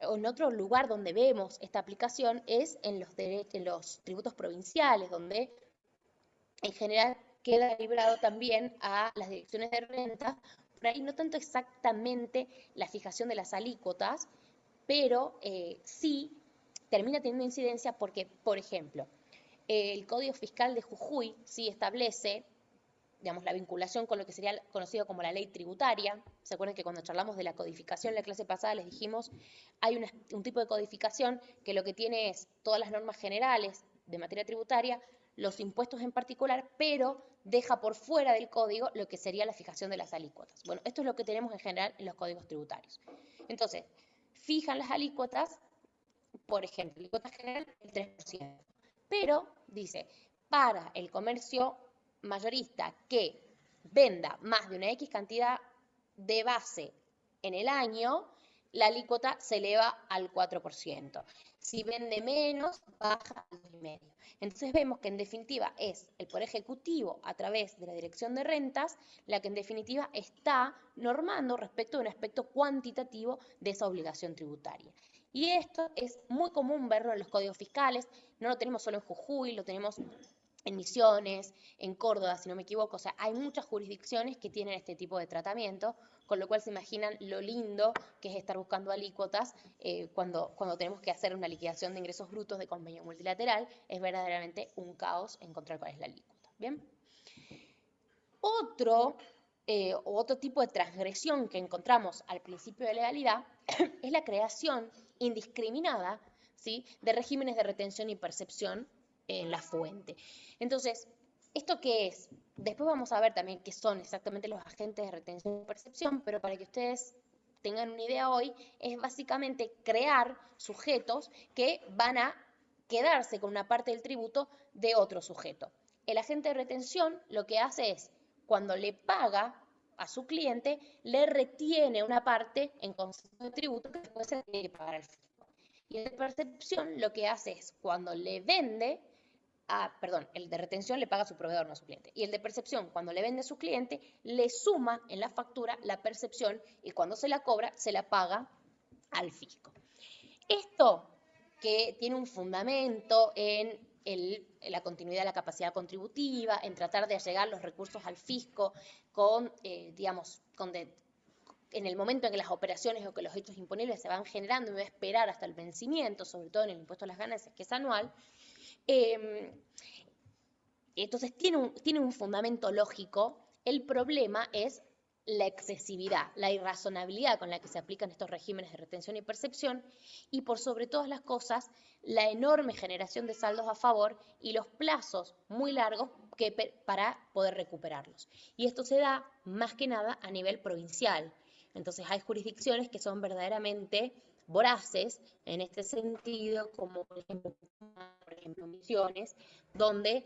S1: En otro lugar donde vemos esta aplicación es en los tributos provinciales, donde en general queda librado también a las direcciones de renta, por ahí no tanto exactamente la fijación de las alícuotas, pero sí termina teniendo incidencia porque, por ejemplo, el Código Fiscal de Jujuy sí establece, digamos, la vinculación con lo que sería conocido como la ley tributaria. ¿Se acuerdan que cuando charlamos de la codificación en la clase pasada les dijimos hay un tipo de codificación que lo que tiene es todas las normas generales de materia tributaria, los impuestos en particular, pero deja por fuera del código lo que sería la fijación de las alícuotas? Bueno, esto es lo que tenemos en general en los códigos tributarios. Entonces, fijan las alícuotas, por ejemplo, alícuota general el 3%, pero dice, para el comercio mayorista que venda más de una X cantidad de base en el año, la alícuota se eleva al 4%. Si vende menos, baja al 2,5%. Entonces vemos que en definitiva es el Poder Ejecutivo a través de la Dirección de Rentas la que en definitiva está normando respecto de un aspecto cuantitativo de esa obligación tributaria. Y esto es muy común verlo en los códigos fiscales, no lo tenemos solo en Jujuy, lo tenemos en Misiones, en Córdoba, si no me equivoco. O sea, hay muchas jurisdicciones que tienen este tipo de tratamiento, con lo cual se imaginan lo lindo que es estar buscando alícuotas cuando tenemos que hacer una liquidación de ingresos brutos de convenio multilateral. Es verdaderamente un caos encontrar cuál es la alícuota. ¿Bien? Otro tipo de transgresión que encontramos al principio de legalidad es la creación indiscriminada, ¿sí?, de regímenes de retención y percepción en la fuente. Entonces, ¿esto qué es? Después vamos a ver también qué son exactamente los agentes de retención y percepción, pero para que ustedes tengan una idea hoy, es básicamente crear sujetos que van a quedarse con una parte del tributo de otro sujeto. El agente de retención lo que hace es, cuando le paga a su cliente, le retiene una parte en concepto de tributo que después se tiene que pagar al fisco. Y el de percepción lo que hace es, cuando le vende, perdón, el de retención le paga a su proveedor, no a su cliente. Y el de percepción, cuando le vende a su cliente, le suma en la factura la percepción y cuando se la cobra, se la paga al fisco. Esto que tiene un fundamento en la continuidad de la capacidad contributiva, en tratar de allegar los recursos al fisco con, digamos, en el momento en que las operaciones o que los hechos imponibles se van generando y no esperar hasta el vencimiento, sobre todo en el impuesto a las ganancias, que es anual. Entonces tiene un fundamento lógico. El problema es la excesividad, la irrazonabilidad con la que se aplican estos regímenes de retención y percepción y por sobre todas las cosas, la enorme generación de saldos a favor y los plazos muy largos para poder recuperarlos. Y esto se da más que nada a nivel provincial. Entonces hay jurisdicciones que son verdaderamente voraces en este sentido, como por ejemplo Misiones, donde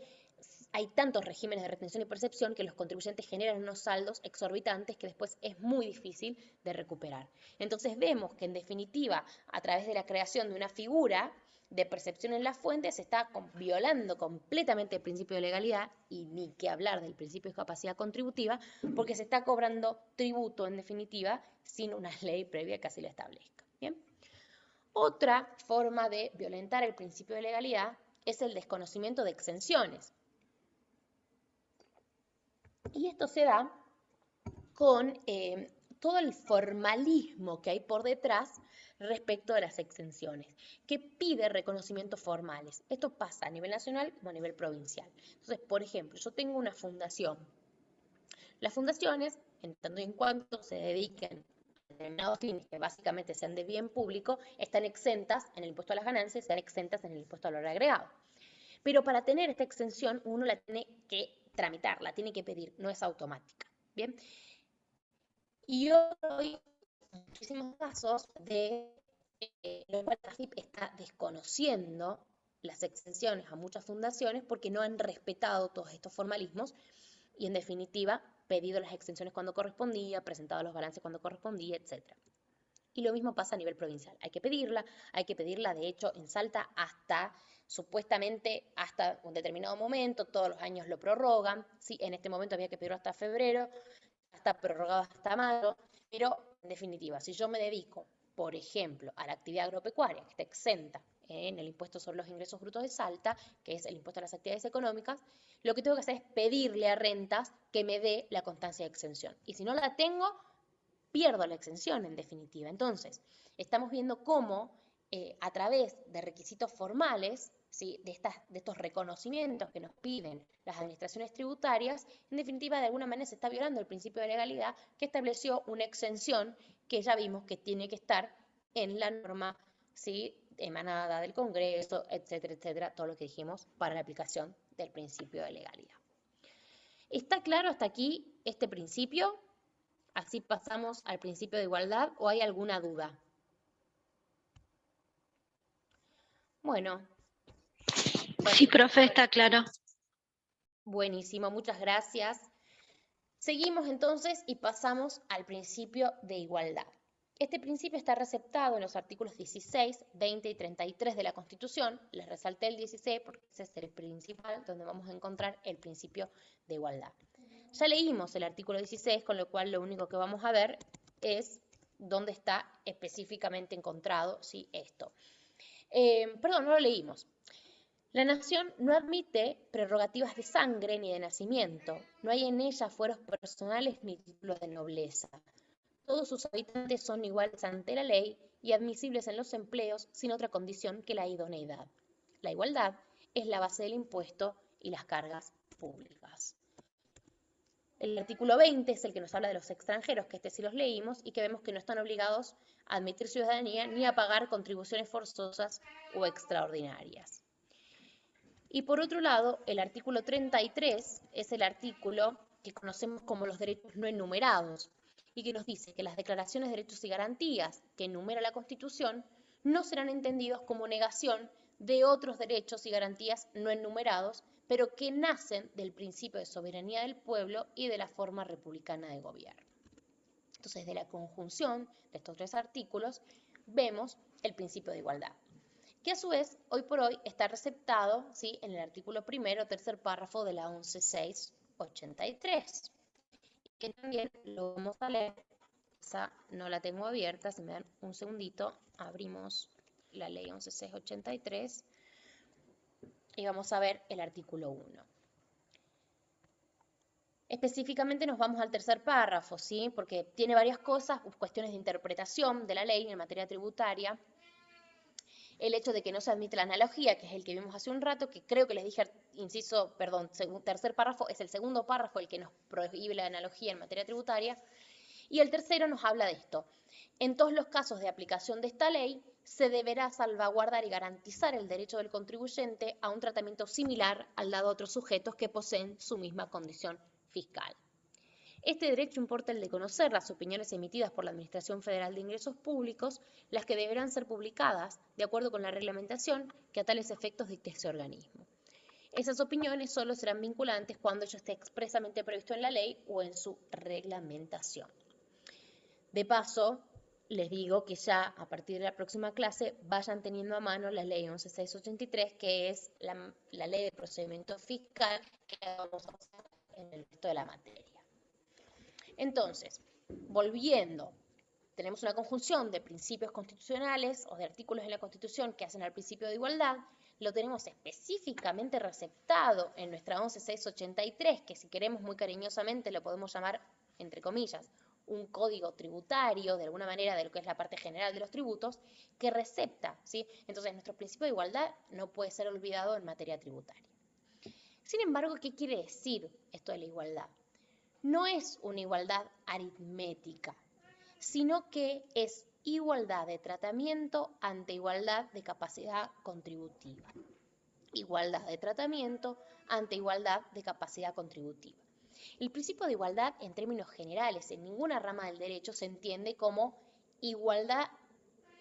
S1: hay tantos regímenes de retención y percepción que los contribuyentes generan unos saldos exorbitantes que después es muy difícil de recuperar. Entonces vemos que en definitiva, a través de la creación de una figura de percepción en la fuente, se está violando completamente el principio de legalidad y ni que hablar del principio de capacidad contributiva, porque se está cobrando tributo en definitiva sin una ley previa que así lo establezca. ¿Bien? Otra forma de violentar el principio de legalidad es el desconocimiento de exenciones. Y esto se da con todo el formalismo que hay por detrás respecto de las exenciones, que pide reconocimientos formales. Esto pasa a nivel nacional como a nivel provincial. Entonces, por ejemplo, yo tengo una fundación. Las fundaciones, en tanto y en cuanto se dediquen a determinados fines que básicamente sean de bien público, están exentas en el impuesto a las ganancias, están exentas en el impuesto al valor agregado. Pero para tener esta exención, uno la tiene que tramitar, la tiene que pedir, no es automática. ¿Bien? Y hoy muchísimos casos de los cuales la AFIP está desconociendo las exenciones a muchas fundaciones porque no han respetado todos estos formalismos y en definitiva pedido las exenciones cuando correspondía, presentado los balances cuando correspondía, etc. Y lo mismo pasa a nivel provincial. Hay que pedirla de hecho en Salta supuestamente hasta un determinado momento, todos los años lo prorrogan, sí, en este momento había que pedirlo hasta febrero, está prorrogado hasta mayo, pero en definitiva, si yo me dedico, por ejemplo, a la actividad agropecuaria, que está exenta en el impuesto sobre los ingresos brutos de Salta, que es el impuesto a las actividades económicas, lo que tengo que hacer es pedirle a Rentas que me dé la constancia de exención. Y si no la tengo, pierdo la exención en definitiva. Entonces, estamos viendo cómo a través de requisitos formales, ¿sí?, de estos reconocimientos que nos piden las administraciones tributarias, en definitiva, de alguna manera se está violando el principio de legalidad que estableció una exención que ya vimos que tiene que estar en la norma, ¿sí?, emanada del Congreso, etcétera, etcétera, todo lo que dijimos para la aplicación del principio de legalidad. ¿Está claro hasta aquí este principio? Así pasamos al principio de igualdad, ¿o hay alguna duda? Bueno.
S2: Sí, profe, está claro.
S1: Buenísimo, muchas gracias. Seguimos entonces y pasamos al principio de igualdad. Este principio está receptado en los artículos 16, 20 y 33 de la Constitución. Les resalté el 16 porque ese es el principal donde vamos a encontrar el principio de igualdad. Ya leímos el artículo 16, con lo cual lo único que vamos a ver es dónde está específicamente encontrado, ¿sí?, esto. Perdón, no lo leímos. La nación no admite prerrogativas de sangre ni de nacimiento. No hay en ella fueros personales ni títulos de nobleza. Todos sus habitantes son iguales ante la ley y admisibles en los empleos sin otra condición que la idoneidad. La igualdad es la base del impuesto y las cargas públicas. El artículo 20 es el que nos habla de los extranjeros, que sí los leímos, y que vemos que no están obligados a admitir ciudadanía ni a pagar contribuciones forzosas o extraordinarias. Y por otro lado, el artículo 33 es el artículo que conocemos como los derechos no enumerados y que nos dice que las declaraciones de derechos y garantías que enumera la Constitución no serán entendidos como negación de otros derechos y garantías no enumerados, pero que nacen del principio de soberanía del pueblo y de la forma republicana de gobierno. Entonces, de la conjunción de estos tres artículos, vemos el principio de igualdad, que a su vez, hoy por hoy, está receptado, ¿sí?, en el artículo primero, tercer párrafo de la 11.683, que también lo vamos a leer. Esa no la tengo abierta, si me dan un segundito, abrimos la ley 11.683 y vamos a ver el artículo 1. Específicamente nos vamos al tercer párrafo, ¿sí?, porque tiene varias cosas, cuestiones de interpretación de la ley en materia tributaria. El hecho de que no se admite la analogía, que es el que vimos hace un rato, que creo que les dije, tercer párrafo, es el segundo párrafo el que nos prohíbe la analogía en materia tributaria, y el tercero nos habla de esto. En todos los casos de aplicación de esta ley, se deberá salvaguardar y garantizar el derecho del contribuyente a un tratamiento similar al dado a otros sujetos que poseen su misma condición fiscal. Este derecho importa el de conocer las opiniones emitidas por la Administración Federal de Ingresos Públicos, las que deberán ser publicadas de acuerdo con la reglamentación que a tales efectos dicte ese organismo. Esas opiniones solo serán vinculantes cuando ello esté expresamente previsto en la ley o en su reglamentación. De paso, les digo que ya a partir de la próxima clase vayan teniendo a mano la ley 11.683, que es la ley de procedimiento fiscal que vamos a usar en el resto de la materia. Entonces, volviendo, tenemos una conjunción de principios constitucionales o de artículos en la Constitución que hacen al principio de igualdad, lo tenemos específicamente receptado en nuestra 11.683, que si queremos muy cariñosamente lo podemos llamar, entre comillas, un código tributario, de alguna manera, de lo que es la parte general de los tributos, que recepta, ¿sí? Entonces, nuestro principio de igualdad no puede ser olvidado en materia tributaria. Sin embargo, ¿qué quiere decir esto de la igualdad? No es una igualdad aritmética, sino que es igualdad de tratamiento ante igualdad de capacidad contributiva. Igualdad de tratamiento ante igualdad de capacidad contributiva. El principio de igualdad, en términos generales, en ninguna rama del derecho se entiende como igualdad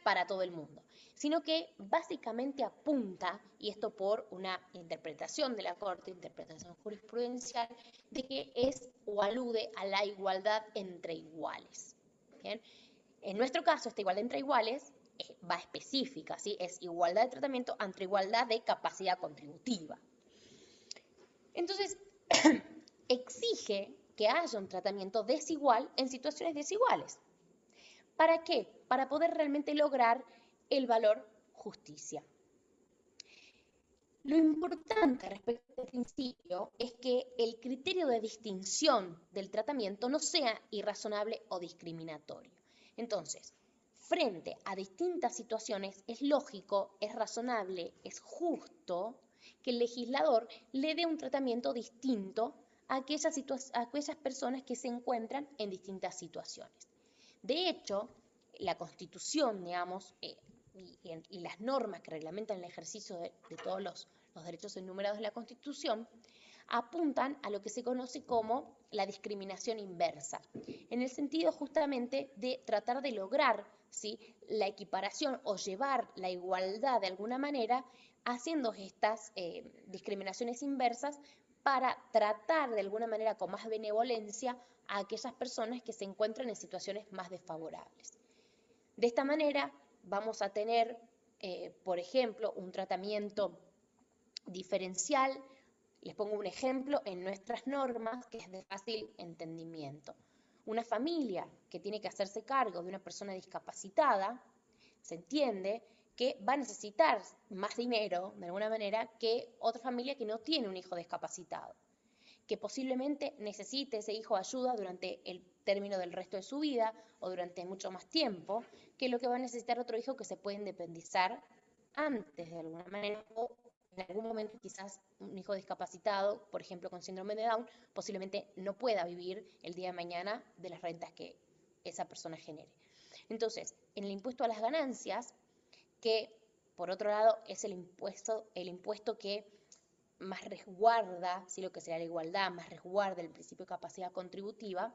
S1: para todo el mundo, sino que básicamente apunta, y esto por una interpretación de la Corte, interpretación jurisprudencial, de que es o alude a la igualdad entre iguales. ¿Bien? En nuestro caso, esta igualdad entre iguales va específica, ¿sí? Es igualdad de tratamiento ante igualdad de capacidad contributiva. Entonces, exige que haya un tratamiento desigual en situaciones desiguales. ¿Para qué? Para poder realmente lograr el valor justicia. Lo importante respecto a este principio es que el criterio de distinción del tratamiento no sea irrazonable o discriminatorio. Entonces, frente a distintas situaciones, es lógico, es razonable, es justo que el legislador le dé un tratamiento distinto a aquellas personas que se encuentran en distintas situaciones. De hecho, la Constitución, digamos, y las normas que reglamentan el ejercicio de todos los derechos enumerados de la Constitución, apuntan a lo que se conoce como la discriminación inversa, en el sentido justamente de tratar de lograr, ¿sí?, la equiparación o llevar la igualdad de alguna manera, haciendo estas discriminaciones inversas para tratar de alguna manera con más benevolencia a aquellas personas que se encuentran en situaciones más desfavorables. De esta manera vamos a tener, por ejemplo, un tratamiento diferencial. Les pongo un ejemplo en nuestras normas que es de fácil entendimiento. Una familia que tiene que hacerse cargo de una persona discapacitada, se entiende que va a necesitar más dinero, de alguna manera, que otra familia que no tiene un hijo discapacitado, que posiblemente necesite ese hijo ayuda durante el término del resto de su vida o durante mucho más tiempo, que lo que va a necesitar otro hijo que se puede independizar antes de alguna manera, o en algún momento quizás un hijo discapacitado, por ejemplo con síndrome de Down, posiblemente no pueda vivir el día de mañana de las rentas que esa persona genere. Entonces, en el impuesto a las ganancias, que por otro lado es el impuesto que más resguarda, ¿sí? Lo que será la igualdad, más resguarda el principio de capacidad contributiva,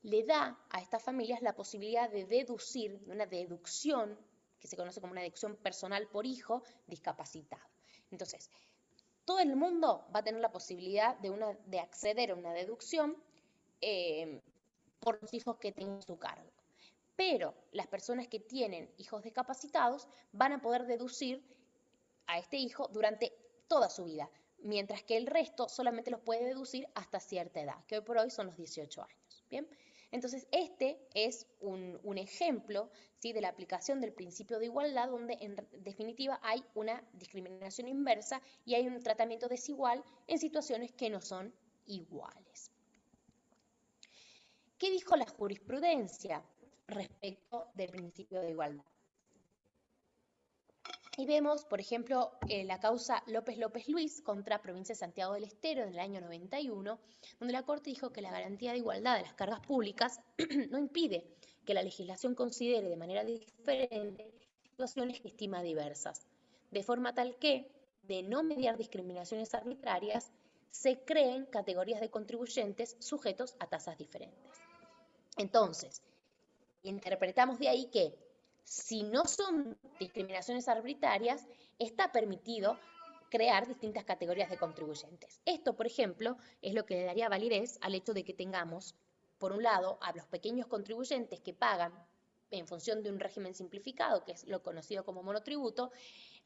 S1: le da a estas familias la posibilidad de deducir, de una deducción, que se conoce como una deducción personal por hijo discapacitado. Entonces, todo el mundo va a tener la posibilidad de acceder a una deducción por los hijos que tengan a su cargo. Pero las personas que tienen hijos discapacitados van a poder deducir a este hijo durante toda su vida, mientras que el resto solamente los puede deducir hasta cierta edad, que hoy por hoy son los 18 años. ¿Bien? Entonces, este es un ejemplo, ¿sí?, de la aplicación del principio de igualdad, donde en definitiva hay una discriminación inversa y hay un tratamiento desigual en situaciones que no son iguales. ¿Qué dijo la jurisprudencia respecto del principio de igualdad? Y vemos, por ejemplo, la causa López López Luis contra Provincia de Santiago del Estero en el año 91, donde la Corte dijo que la garantía de igualdad de las cargas públicas no impide que la legislación considere de manera diferente situaciones que estima diversas, de forma tal que, de no mediar discriminaciones arbitrarias, se creen categorías de contribuyentes sujetos a tasas diferentes. Entonces, interpretamos de ahí que si no son discriminaciones arbitrarias, está permitido crear distintas categorías de contribuyentes. Esto, por ejemplo, es lo que le daría validez al hecho de que tengamos, por un lado, a los pequeños contribuyentes que pagan en función de un régimen simplificado, que es lo conocido como monotributo,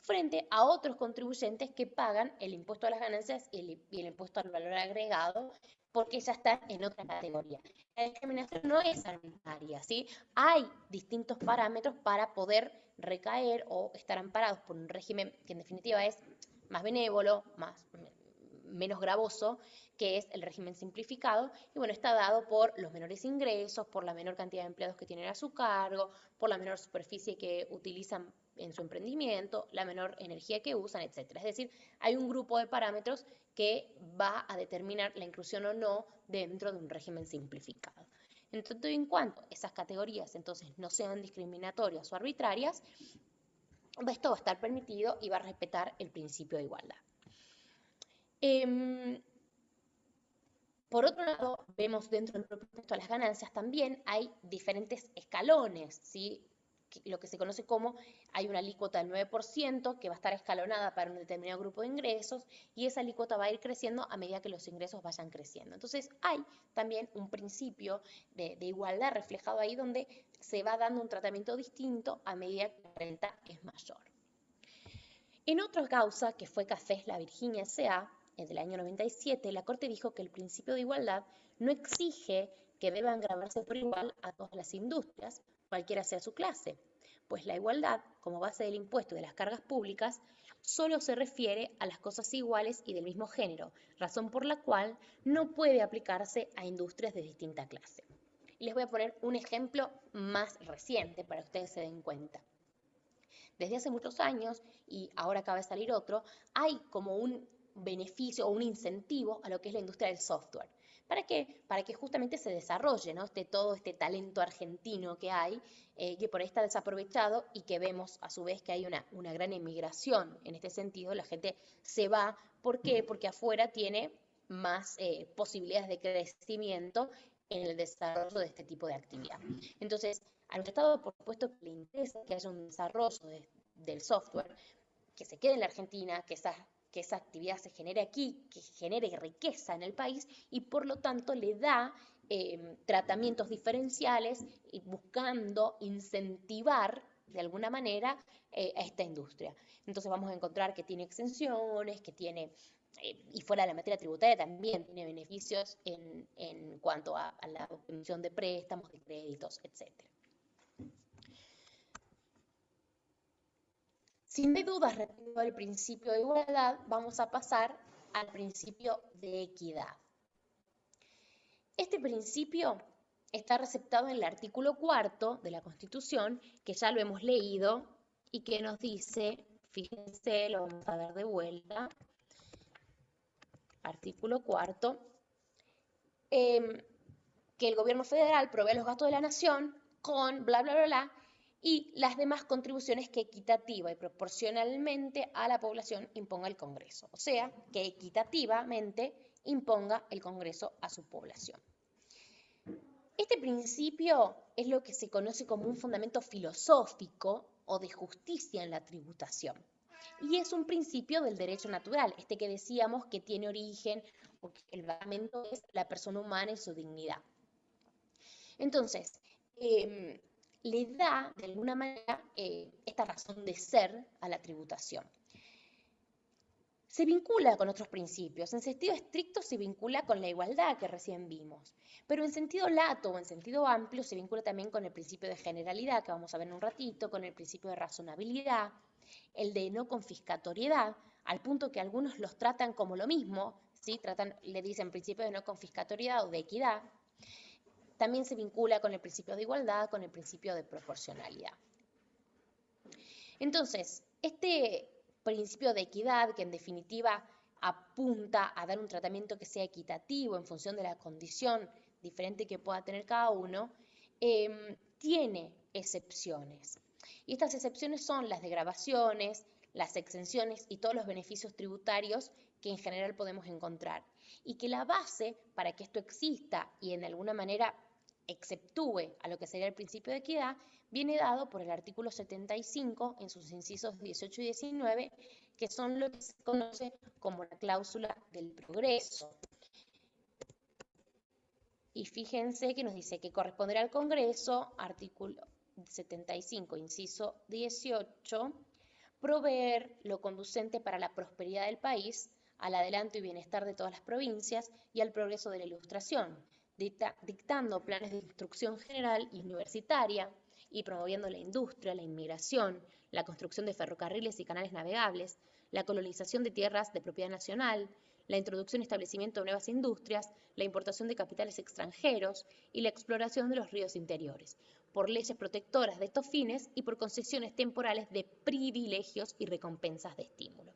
S1: frente a otros contribuyentes que pagan el impuesto a las ganancias y el impuesto al valor agregado, porque ya están en otra categoría. La discriminación no es arbitraria, ¿sí? Hay distintos parámetros para poder recaer o estar amparados por un régimen que en definitiva es más benévolo, menos gravoso, que es el régimen simplificado, y bueno, está dado por los menores ingresos, por la menor cantidad de empleados que tienen a su cargo, por la menor superficie que utilizan en su emprendimiento, la menor energía que usan, etc. Es decir, hay un grupo de parámetros que va a determinar la inclusión o no dentro de un régimen simplificado. En tanto y en cuanto esas categorías entonces no sean discriminatorias o arbitrarias, esto va a estar permitido y va a respetar el principio de igualdad. Por otro lado, vemos dentro del propio impuesto a las ganancias también hay diferentes escalones, ¿sí? Lo que se conoce como hay una alícuota del 9% que va a estar escalonada para un determinado grupo de ingresos y esa alícuota va a ir creciendo a medida que los ingresos vayan creciendo. Entonces hay también un principio de igualdad reflejado ahí donde se va dando un tratamiento distinto a medida que la renta es mayor. En otra causa, que fue Cafés La Virginia S.A., del año 97, la Corte dijo que el principio de igualdad no exige que deban gravarse por igual a todas las industrias, cualquiera sea su clase, pues la igualdad, como base del impuesto y de las cargas públicas, solo se refiere a las cosas iguales y del mismo género, razón por la cual no puede aplicarse a industrias de distinta clase. Y les voy a poner un ejemplo más reciente para que ustedes se den cuenta. Desde hace muchos años, y ahora acaba de salir otro, hay como un beneficio o un incentivo a lo que es la industria del software. ¿Para qué? Para que justamente se desarrolle, ¿no? Todo este talento argentino que hay, que por ahí está desaprovechado y que vemos a su vez que hay una gran emigración en este sentido. La gente se va, ¿por qué? Porque afuera tiene más posibilidades de crecimiento en el desarrollo de este tipo de actividad. Entonces, a nuestro Estado, por supuesto, que le interesa que haya un desarrollo del software, que se quede en la Argentina, que esa actividad se genere aquí, que genere riqueza en el país y por lo tanto le da tratamientos diferenciales y buscando incentivar de alguna manera a esta industria. Entonces vamos a encontrar que tiene exenciones, que tiene, y fuera de la materia tributaria también tiene beneficios en cuanto a la obtención de préstamos, de créditos, etc. Si no hay dudas respecto al principio de igualdad, vamos a pasar al principio de equidad. Este principio está receptado en el artículo 4 de la Constitución, que ya lo hemos leído y que nos dice, fíjense, lo vamos a ver de vuelta, artículo 4, que el gobierno federal provee los gastos de la nación con bla, bla, bla, bla, y las demás contribuciones que equitativa y proporcionalmente a la población imponga el Congreso. O sea, que equitativamente imponga el Congreso a su población. Este principio es lo que se conoce como un fundamento filosófico o de justicia en la tributación. Y es un principio del derecho natural, este que decíamos que tiene origen, porque el fundamento es la persona humana y su dignidad. Entonces, le da de alguna manera esta razón de ser a la tributación. Se vincula con otros principios. En sentido estricto se vincula con la igualdad que recién vimos, pero en sentido lato o en sentido amplio se vincula también con el principio de generalidad, que vamos a ver en un ratito, con el principio de razonabilidad, el de no confiscatoriedad, al punto que algunos los tratan como lo mismo, ¿sí? Le dicen principio de no confiscatoriedad o de equidad. También se vincula con el principio de igualdad, con el principio de proporcionalidad. Entonces, este principio de equidad, que en definitiva apunta a dar un tratamiento que sea equitativo en función de la condición diferente que pueda tener cada uno, tiene excepciones. Y estas excepciones son las desgravaciones, las exenciones y todos los beneficios tributarios que en general podemos encontrar. Y que la base para que esto exista y en alguna manera exceptúe a lo que sería el principio de equidad, viene dado por el artículo 75 en sus incisos 18 y 19, que son lo que se conoce como la cláusula del progreso. Y fíjense que nos dice que corresponderá al Congreso, artículo 75, inciso 18, proveer lo conducente para la prosperidad del país, al adelanto y bienestar de todas las provincias y al progreso de la Ilustración, dictando planes de instrucción general y universitaria y promoviendo la industria, la inmigración, la construcción de ferrocarriles y canales navegables, la colonización de tierras de propiedad nacional, la introducción y establecimiento de nuevas industrias, la importación de capitales extranjeros y la exploración de los ríos interiores, por leyes protectoras de estos fines y por concesiones temporales de privilegios y recompensas de estímulo.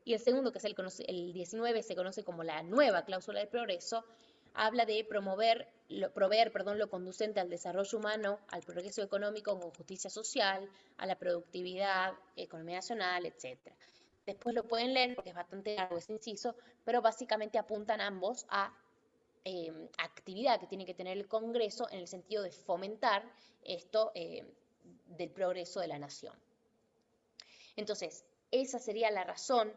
S1: Y el segundo, que es el 19, se conoce como la nueva cláusula del progreso, habla de proveer lo conducente al desarrollo humano, al progreso económico con justicia social, a la productividad, economía nacional, etc. Después lo pueden leer porque es bastante largo ese inciso, pero básicamente apuntan ambos a actividad que tiene que tener el Congreso en el sentido de fomentar esto del progreso de la nación. Entonces, esa sería la razón,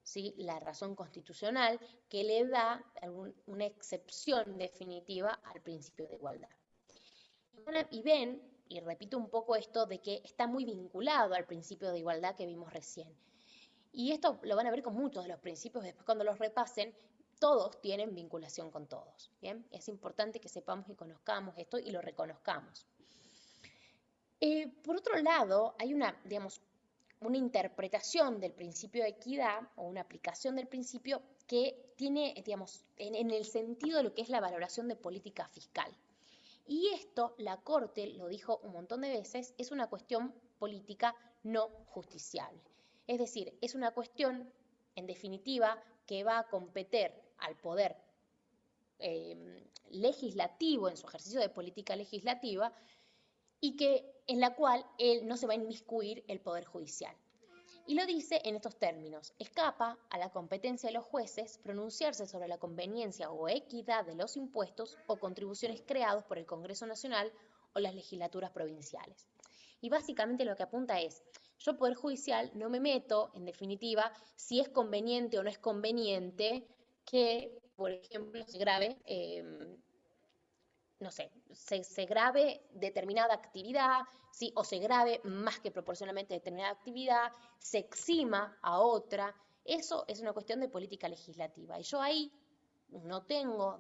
S1: ¿sí? La razón constitucional que le da una excepción definitiva al principio de igualdad. Y ven, y repito un poco esto, de que está muy vinculado al principio de igualdad que vimos recién. Y esto lo van a ver con muchos de los principios, después cuando los repasen, todos tienen vinculación con todos. ¿Bien? Es importante que sepamos y conozcamos esto y lo reconozcamos. Por otro lado, hay una interpretación del principio de equidad o una aplicación del principio que tiene, en el sentido de lo que es la valoración de política fiscal. Y esto, la Corte lo dijo un montón de veces, es una cuestión política no justiciable. Es decir, es una cuestión, en definitiva, que va a competir al poder legislativo en su ejercicio de política legislativa y en la cual él no se va a inmiscuir el poder judicial. Y lo dice en estos términos: escapa a la competencia de los jueces pronunciarse sobre la conveniencia o equidad de los impuestos o contribuciones creados por el Congreso Nacional o las legislaturas provinciales. Y básicamente lo que apunta es: yo, Poder Judicial, no me meto, en definitiva, si es conveniente o no es conveniente que, por ejemplo, se grave, no sé, se grave determinada actividad, ¿sí? O se grave más que proporcionalmente determinada actividad, se exima a otra. Eso es una cuestión de política legislativa. Y yo ahí no tengo,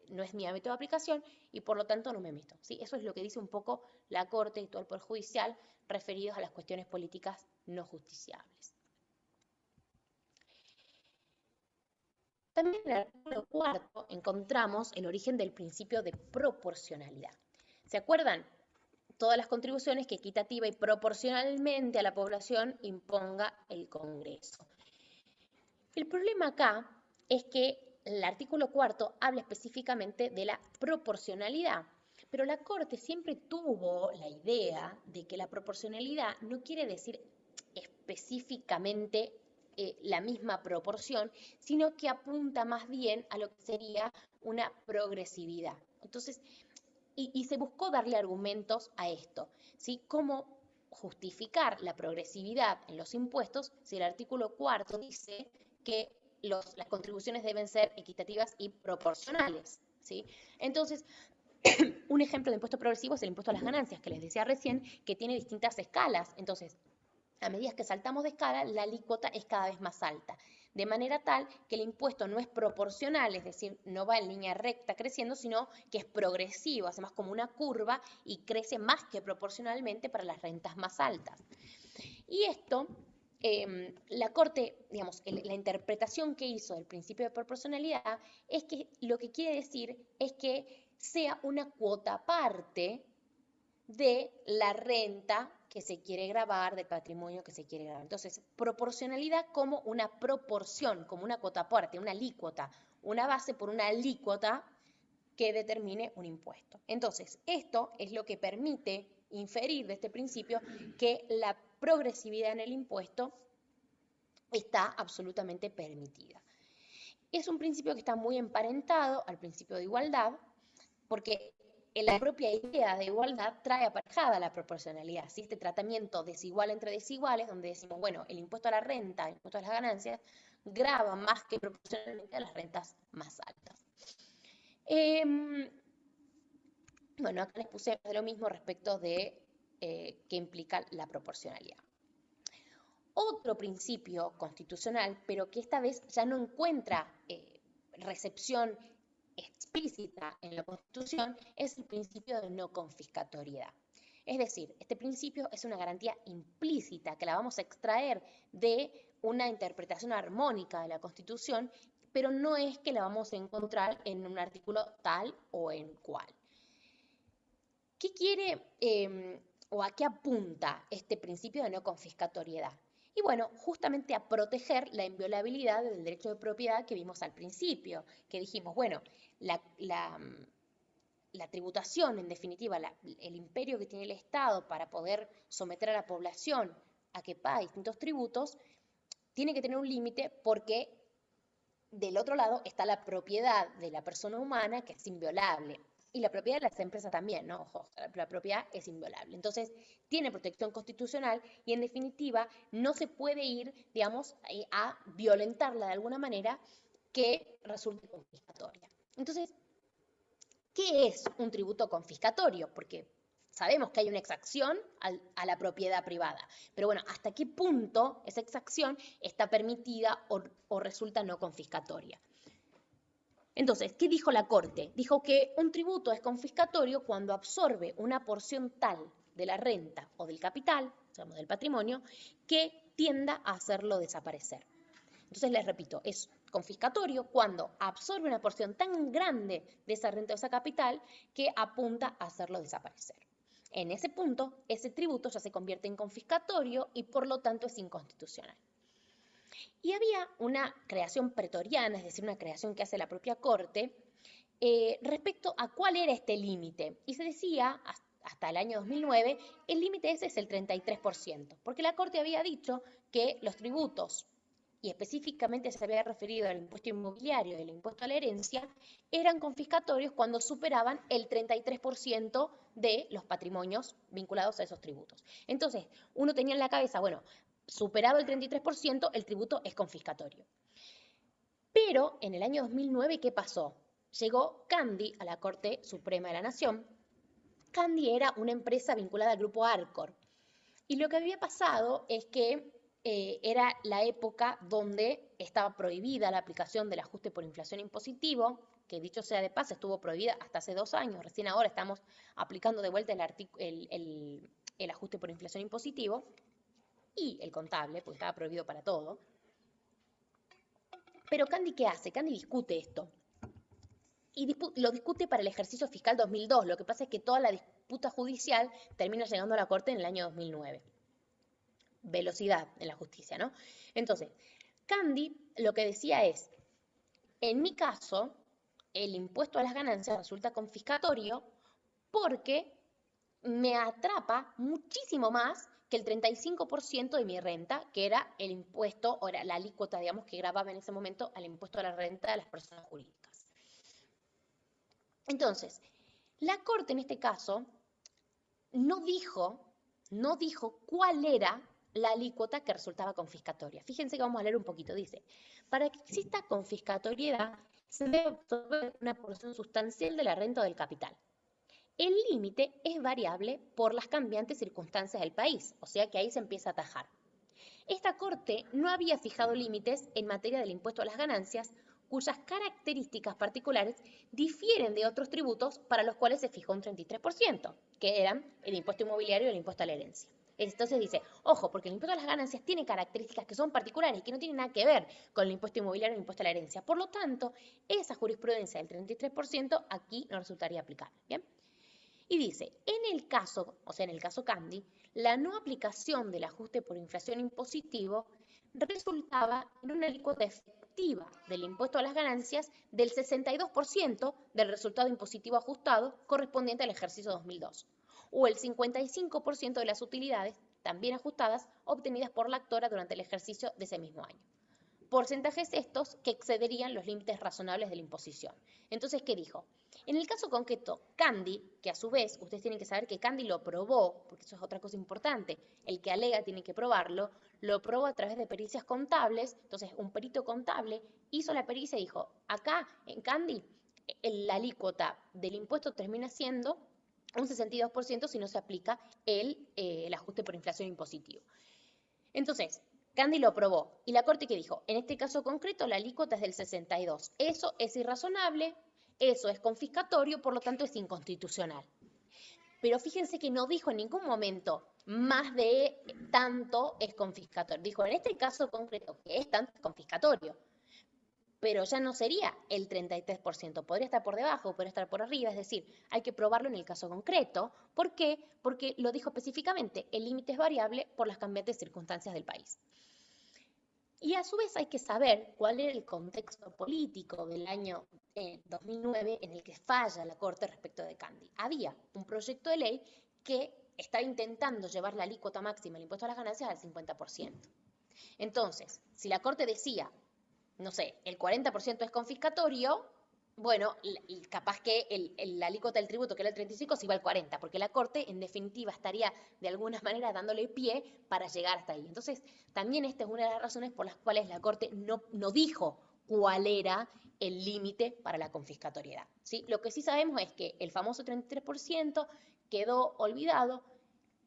S1: no es mi ámbito de aplicación y por lo tanto no me meto, ¿sí? Eso es lo que dice un poco la Corte y todo el Poder Judicial referidos a las cuestiones políticas no justiciables. También en el artículo 4 encontramos el origen del principio de proporcionalidad. ¿Se acuerdan? Todas las contribuciones que equitativa y proporcionalmente a la población imponga el Congreso. El problema acá es que el artículo 4 habla específicamente de la proporcionalidad. Pero la Corte siempre tuvo la idea de que la proporcionalidad no quiere decir específicamente la misma proporción, sino que apunta más bien a lo que sería una progresividad. Entonces, y se buscó darle argumentos a esto, ¿sí? ¿Cómo justificar la progresividad en los impuestos si el artículo 4 dice que las contribuciones deben ser equitativas y proporcionales, ¿sí? Entonces, un ejemplo de impuesto progresivo es el impuesto a las ganancias, que les decía recién, que tiene distintas escalas. Entonces, a medida que saltamos de escala, la alícuota es cada vez más alta, de manera tal que el impuesto no es proporcional, es decir, no va en línea recta creciendo, sino que es progresivo, hace más como una curva y crece más que proporcionalmente para las rentas más altas. Y esto, la Corte, digamos, la interpretación que hizo del principio de proporcionalidad es que lo que quiere decir es que sea una cuota aparte de la renta que se quiere grabar, del patrimonio que se quiere grabar. Entonces, proporcionalidad como una proporción, como una cuota aparte, una alícuota, una base por una alícuota que determine un impuesto. Entonces, esto es lo que permite inferir de este principio que la progresividad en el impuesto está absolutamente permitida. Es un principio que está muy emparentado al principio de igualdad, porque la propia idea de igualdad trae aparejada la proporcionalidad, ¿sí? Este tratamiento desigual entre desiguales, donde decimos, bueno, el impuesto a la renta, el impuesto a las ganancias, grava más que proporcionalmente a las rentas más altas. Bueno, acá les puse lo mismo respecto de qué implica la proporcionalidad. Otro principio constitucional, pero que esta vez ya no encuentra recepción explícita en la Constitución, es el principio de no confiscatoriedad. Es decir, este principio es una garantía implícita que la vamos a extraer de una interpretación armónica de la Constitución, pero no es que la vamos a encontrar en un artículo tal o en cual. ¿Qué quiere o a qué apunta este principio de no confiscatoriedad? Y bueno, justamente a proteger la inviolabilidad del derecho de propiedad que vimos al principio, que dijimos, bueno, la tributación, en definitiva, el imperio que tiene el Estado para poder someter a la población a que pague distintos tributos, tiene que tener un límite porque del otro lado está la propiedad de la persona humana que es inviolable. Y la propiedad de las empresas también, ¿no? Ojo, la propiedad es inviolable. Entonces, tiene protección constitucional y, en definitiva, no se puede ir, digamos, a violentarla de alguna manera que resulte confiscatoria. Entonces, ¿qué es un tributo confiscatorio? Porque sabemos que hay una exacción a la propiedad privada, pero bueno, ¿hasta qué punto esa exacción está permitida o resulta no confiscatoria? Entonces, ¿qué dijo la Corte? Dijo que un tributo es confiscatorio cuando absorbe una porción tal de la renta o del capital, digamos del patrimonio, que tienda a hacerlo desaparecer. Entonces, les repito, es confiscatorio cuando absorbe una porción tan grande de esa renta o ese capital que apunta a hacerlo desaparecer. En ese punto, ese tributo ya se convierte en confiscatorio y por lo tanto es inconstitucional. Y había una creación pretoriana, es decir, una creación que hace la propia Corte, respecto a cuál era este límite. Y se decía, hasta el año 2009, el límite ese es el 33%, porque la Corte había dicho que los tributos, y específicamente se había referido al impuesto inmobiliario y al impuesto a la herencia, eran confiscatorios cuando superaban el 33% de los patrimonios vinculados a esos tributos. Entonces, uno tenía en la cabeza, bueno, superado el 33%, el tributo es confiscatorio. Pero en el año 2009, ¿qué pasó? Llegó Candi a la Corte Suprema de la Nación. Candi era una empresa vinculada al grupo Arcor. Y lo que había pasado es que era la época donde estaba prohibida la aplicación del ajuste por inflación impositivo, que dicho sea de paso estuvo prohibida hasta hace 2 años. Recién ahora estamos aplicando de vuelta el ajuste por inflación impositivo y el contable, porque estaba prohibido para todo. Pero Candi, ¿qué hace? Candi discute esto. Y lo discute para el ejercicio fiscal 2002. Lo que pasa es que toda la disputa judicial termina llegando a la Corte en el año 2009. Velocidad en la justicia, ¿no? Entonces, Candi lo que decía es, en mi caso, el impuesto a las ganancias resulta confiscatorio porque me atrapa muchísimo más que el 35% de mi renta, que era el impuesto, o era la alícuota, digamos, que grababa en ese momento al impuesto a la renta de las personas jurídicas. Entonces, la Corte en este caso no dijo cuál era la alícuota que resultaba confiscatoria. Fíjense que vamos a leer un poquito. Dice, para que exista confiscatoriedad, se debe absorber una porción sustancial de la renta o del capital. El límite es variable por las cambiantes circunstancias del país, o sea que ahí se empieza a atajar. Esta Corte no había fijado límites en materia del impuesto a las ganancias, cuyas características particulares difieren de otros tributos para los cuales se fijó un 33%, que eran el impuesto inmobiliario y el impuesto a la herencia. Entonces dice, ojo, porque el impuesto a las ganancias tiene características que son particulares y que no tienen nada que ver con el impuesto inmobiliario y el impuesto a la herencia. Por lo tanto, esa jurisprudencia del 33% aquí no resultaría aplicable. ¿Bien? Y dice, en el caso, o sea, en el caso Candy, la no aplicación del ajuste por inflación impositivo resultaba en una alícuota efectiva del impuesto a las ganancias del 62% del resultado impositivo ajustado correspondiente al ejercicio 2002, o el 55% de las utilidades, también ajustadas, obtenidas por la actora durante el ejercicio de ese mismo año. Porcentajes estos que excederían los límites razonables de la imposición. Entonces, ¿qué dijo? En el caso concreto, Candy, que a su vez, ustedes tienen que saber que Candy lo probó, porque eso es otra cosa importante, el que alega tiene que probarlo, lo probó a través de pericias contables, entonces un perito contable hizo la pericia y dijo, acá en Candy, la alícuota del impuesto termina siendo un 62% si no se aplica el ajuste por inflación impositivo. Entonces, Candy lo probó y la Corte que dijo, en este caso concreto la alícuota es del 62. Eso es irrazonable, eso es confiscatorio, por lo tanto es inconstitucional. Pero fíjense que no dijo en ningún momento más de tanto es confiscatorio. Dijo, en este caso concreto, que es tanto es confiscatorio. Pero ya no sería el 33%, podría estar por debajo, podría estar por arriba, es decir, hay que probarlo en el caso concreto. ¿Por qué? Porque lo dijo específicamente, el límite es variable por las cambiantes circunstancias del país. Y a su vez hay que saber cuál era el contexto político del año 2009 en el que falla la Corte respecto de Candy. Había un proyecto de ley que estaba intentando llevar la alícuota máxima del impuesto a las ganancias al 50%. Entonces, si la Corte decía, no sé, el 40% es confiscatorio, bueno, capaz que la alícuota del tributo, que era el 35, se iba al 40, porque la Corte, en definitiva, estaría de alguna manera dándole pie para llegar hasta ahí. Entonces, también esta es una de las razones por las cuales la Corte no dijo cuál era el límite para la confiscatoriedad, ¿sí? Lo que sí sabemos es que el famoso 33% quedó olvidado,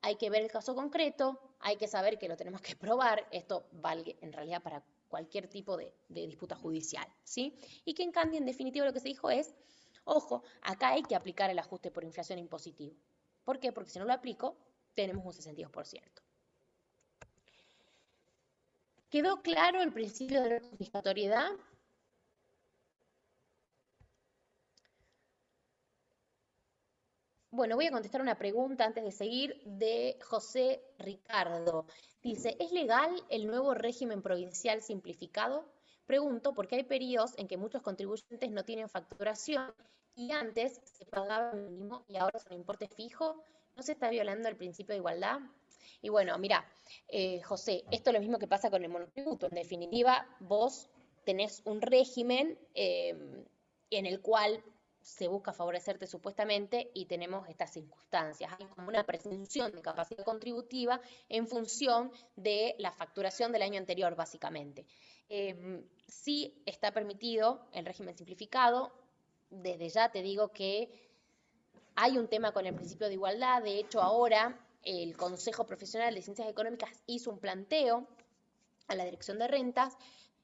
S1: hay que ver el caso concreto, hay que saber que lo tenemos que probar, esto vale en realidad para cualquier tipo de disputa judicial, ¿sí? Y que en Candy, en definitiva, lo que se dijo es, ojo, acá hay que aplicar el ajuste por inflación impositivo. ¿Por qué? Porque si no lo aplico, tenemos un 62%. ¿Quedó claro el principio de la confiscatoriedad? Bueno, voy a contestar una pregunta antes de seguir de José Ricardo. Dice, ¿es legal el nuevo régimen provincial simplificado? Pregunto porque hay periodos en que muchos contribuyentes no tienen facturación y antes se pagaba mínimo y ahora es un importe fijo. ¿No se está violando el principio de igualdad? Y bueno, mira, José, esto es lo mismo que pasa con el monotributo. En definitiva, vos tenés un régimen en el cual se busca favorecerte supuestamente y tenemos estas circunstancias. Hay como una presunción de capacidad contributiva en función de la facturación del año anterior, básicamente. Sí está permitido el régimen simplificado. Desde ya te digo que hay un tema con el principio de igualdad. De hecho, ahora el Consejo Profesional de Ciencias Económicas hizo un planteo a la Dirección de Rentas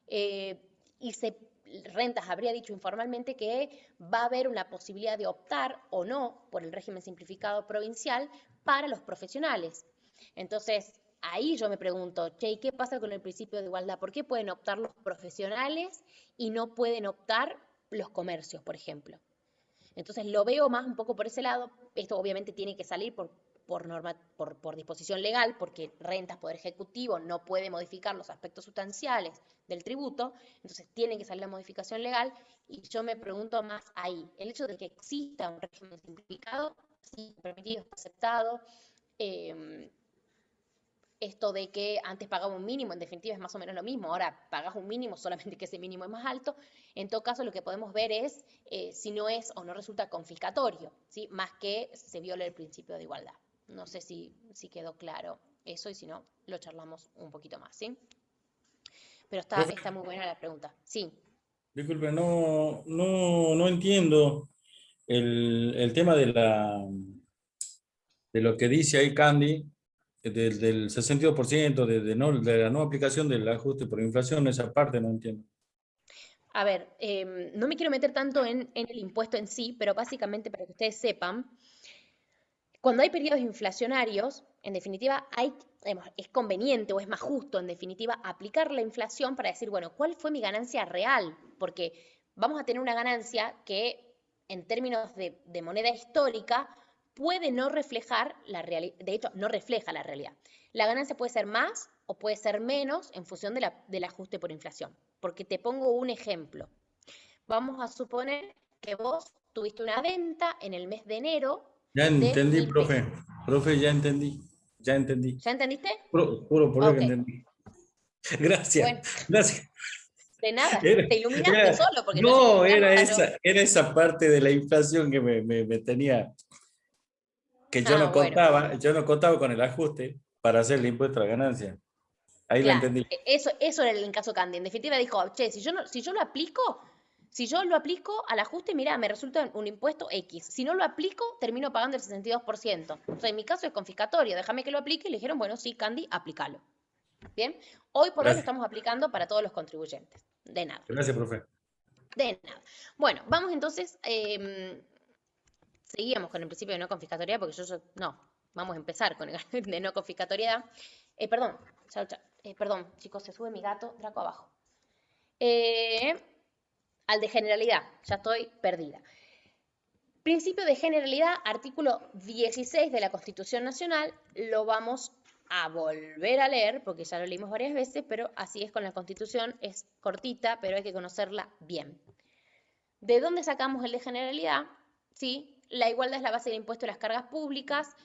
S1: y Rentas habría dicho informalmente que va a haber una posibilidad de optar o no por el régimen simplificado provincial para los profesionales. Entonces, ahí yo me pregunto, che, ¿qué pasa con el principio de igualdad? ¿Por qué pueden optar los profesionales y no pueden optar los comercios, por ejemplo? Entonces, lo veo más un poco por ese lado. Esto obviamente tiene que salir por disposición legal, porque Rentas, Poder Ejecutivo, no puede modificar los aspectos sustanciales del tributo, entonces tiene que salir la modificación legal, y yo me pregunto más ahí, el hecho de que exista un régimen simplificado sí, permitido, está aceptado. Esto de que antes pagaba un mínimo, en definitiva es más o menos lo mismo, ahora pagas un mínimo, solamente que ese mínimo es más alto. En todo caso, lo que podemos ver es si no es o no resulta confiscatorio, ¿sí? Más que se viola el principio de igualdad. No sé si quedó claro eso, y si no, lo charlamos un poquito más, ¿sí? Pero
S3: Profe,
S1: está muy buena la pregunta. Sí.
S3: disculpe, no entiendo el tema de lo que dice ahí Candy, del 62%, de la no aplicación del ajuste por inflación, esa parte no entiendo.
S1: A ver, no me quiero meter tanto en el impuesto en sí, pero básicamente para que ustedes sepan, cuando hay periodos inflacionarios, en definitiva, es conveniente o es más justo, en definitiva, aplicar la inflación para decir, bueno, ¿cuál fue mi ganancia real? Porque vamos a tener una ganancia que, en términos de moneda histórica, puede no reflejar la realidad, de hecho, no refleja la realidad. La ganancia puede ser más o puede ser menos en función del ajuste por inflación. Porque te pongo un ejemplo. Vamos a suponer que vos tuviste una venta en el mes de enero
S3: Ya
S1: de
S3: entendí,
S1: 1.000 pesos.
S3: profe, ya entendí.
S1: ¿Ya entendiste?
S3: Juro por Dios que
S1: Ok.
S3: entendí. Gracias,
S1: Bueno,
S3: gracias.
S1: de nada.
S3: Era-
S1: Te iluminaste
S3: era-
S1: solo porque yo llegué
S3: no,
S1: bárbaro.
S3: era esa parte de la inflación que me tenía, que
S1: Ah, bueno,
S3: yo no contaba con el ajuste para hacer el impuesto a la ganancia. Ahí la
S1: claro.
S3: entendí.
S1: Eso era el caso Candy. En definitiva dijo, che, si yo lo aplico al ajuste, mira, me resulta un impuesto X. Si no lo aplico, termino pagando el 62%. O sea, en mi caso es confiscatorio. Déjame que lo aplique. Y le dijeron, bueno, sí, Candy, aplícalo. Bien. Hoy por hoy lo
S3: Gracias.
S1: estamos aplicando para todos los contribuyentes. De nada.
S3: Gracias, profe.
S1: De nada. Bueno, vamos entonces. Seguíamos con el principio de no confiscatoriedad, porque no, vamos a empezar con el de no confiscatoriedad. Perdón, perdón, chicos, se sube mi gato, Draco abajo. Al de generalidad, ya estoy perdida. Principio de generalidad, artículo 16 de la Constitución Nacional, lo vamos a volver a leer, porque ya lo leímos varias veces, pero así es con la Constitución, es cortita, pero hay que conocerla bien. ¿De dónde sacamos el de generalidad? ¿Sí? La igualdad es la base del impuesto a las cargas públicas.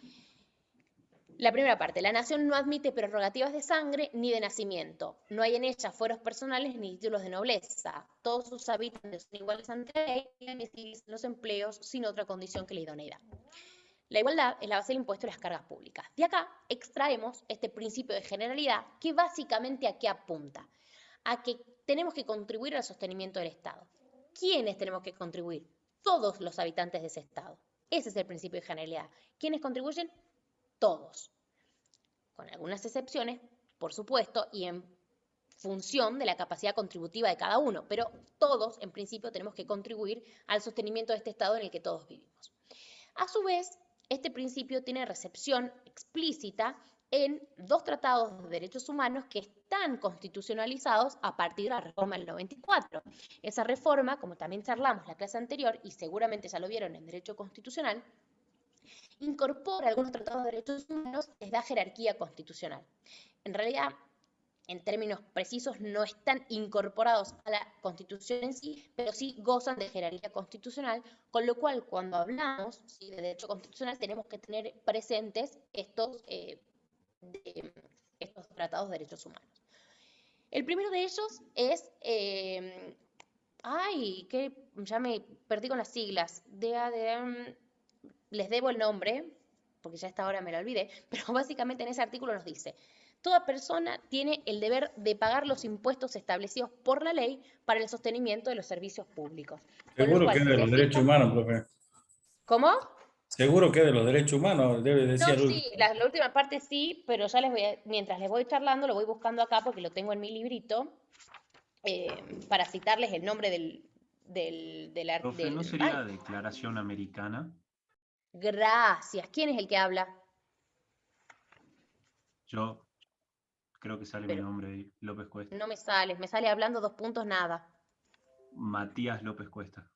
S1: La primera parte, la nación no admite prerrogativas de sangre ni de nacimiento. No hay en ella fueros personales ni títulos de nobleza. Todos sus habitantes son iguales ante la ley y los empleos sin otra condición que la idoneidad. La igualdad es la base del impuesto a las cargas públicas. De acá extraemos este principio de generalidad que básicamente a qué apunta. A que tenemos que contribuir al sostenimiento del Estado. ¿Quiénes tenemos que contribuir? Todos los habitantes de ese Estado. Ese es el principio de generalidad. ¿Quiénes contribuyen? Todos. Con algunas excepciones, por supuesto, y en función de la capacidad contributiva de cada uno, pero todos, en principio, tenemos que contribuir al sostenimiento de este Estado en el que todos vivimos. A su vez, este principio tiene recepción explícita en dos tratados de derechos humanos que están constitucionalizados a partir de la reforma del 94. Esa reforma, como también charlamos la clase anterior, y seguramente ya lo vieron en Derecho Constitucional, incorpora algunos tratados de derechos humanos que les da jerarquía constitucional. En realidad, en términos precisos, no están incorporados a la Constitución en sí, pero sí gozan de jerarquía constitucional, con lo cual cuando hablamos, ¿sí?, de derecho constitucional tenemos que tener presentes estos tratados de derechos humanos. El primero de ellos es, ya me perdí con las siglas, les debo el nombre, porque ya a esta hora me lo olvidé, pero básicamente en ese artículo nos dice: toda persona tiene el deber de pagar los impuestos establecidos por la ley para el sostenimiento de los servicios públicos. Con lo
S3: Seguro que
S1: cual,
S3: es
S1: si
S3: de
S1: se
S3: los derechos
S1: fijan,
S3: humanos, profe.
S1: ¿cómo?
S3: Seguro que es de los derechos humanos, debe
S1: No,
S3: decir el
S1: sí,
S3: último.
S1: la última parte sí, pero ya mientras les voy charlando, lo voy buscando acá porque lo tengo en mi librito, para citarles el nombre
S4: Profe, ¿no
S1: ay,
S4: sería Declaración Americana?
S1: gracias. ¿Quién es el que habla?
S4: Yo creo que sale mi
S1: Pero
S4: nombre ahí, López Cuesta.
S1: no me sale hablando 2 puntos nada.
S4: Matías López Cuesta.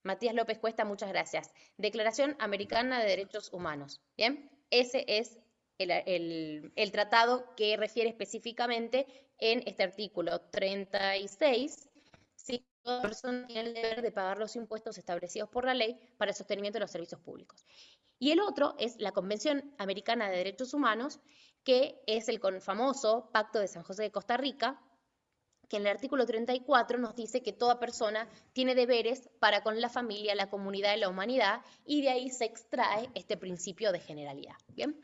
S1: Matías López Cuesta, muchas gracias. Declaración Americana de Derechos Humanos. ¿Bien? Ese es el tratado que refiere específicamente en este artículo 36, ¿sí?, toda persona tiene el deber de pagar los impuestos establecidos por la ley para el sostenimiento de los servicios públicos. Y el otro es la Convención Americana de Derechos Humanos, que es el famoso Pacto de San José de Costa Rica, que en el artículo 34 nos dice que toda persona tiene deberes para con la familia, la comunidad y la humanidad, y de ahí se extrae este principio de generalidad. ¿Bien?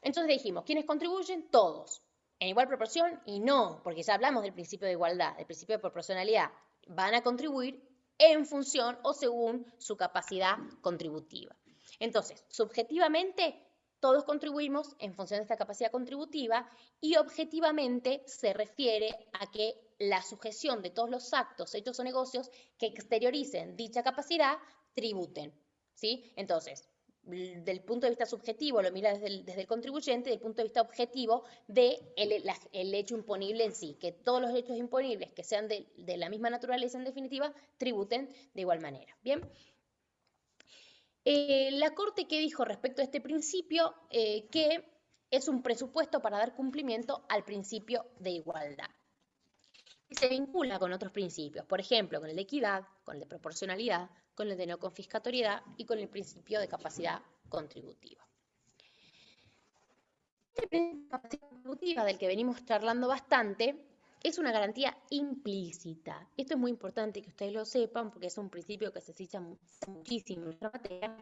S1: Entonces dijimos, ¿quiénes contribuyen? Todos. En igual proporción y no, porque ya hablamos del principio de igualdad, del principio de proporcionalidad. Van a contribuir en función o según su capacidad contributiva. Entonces, subjetivamente, todos contribuimos en función de esta capacidad contributiva y objetivamente se refiere a que la sujeción de todos los actos, hechos o negocios que exterioricen dicha capacidad tributen. ¿Sí? Entonces, del punto de vista subjetivo lo mira desde el contribuyente, del punto de vista objetivo el hecho imponible en sí, que todos los hechos imponibles que sean de la misma naturaleza en definitiva tributen de igual manera. ¿Bien? La Corte, ¿qué dijo respecto a este principio? Que es un presupuesto para dar cumplimiento al principio de igualdad. Y se vincula con otros principios, por ejemplo, con el de equidad, con el de proporcionalidad, con el de no confiscatoriedad y con el principio de capacidad contributiva. Este principio de capacidad contributiva, del que venimos charlando bastante, es una garantía implícita. Esto es muy importante que ustedes lo sepan porque es un principio que se cita muchísimo en nuestra materia,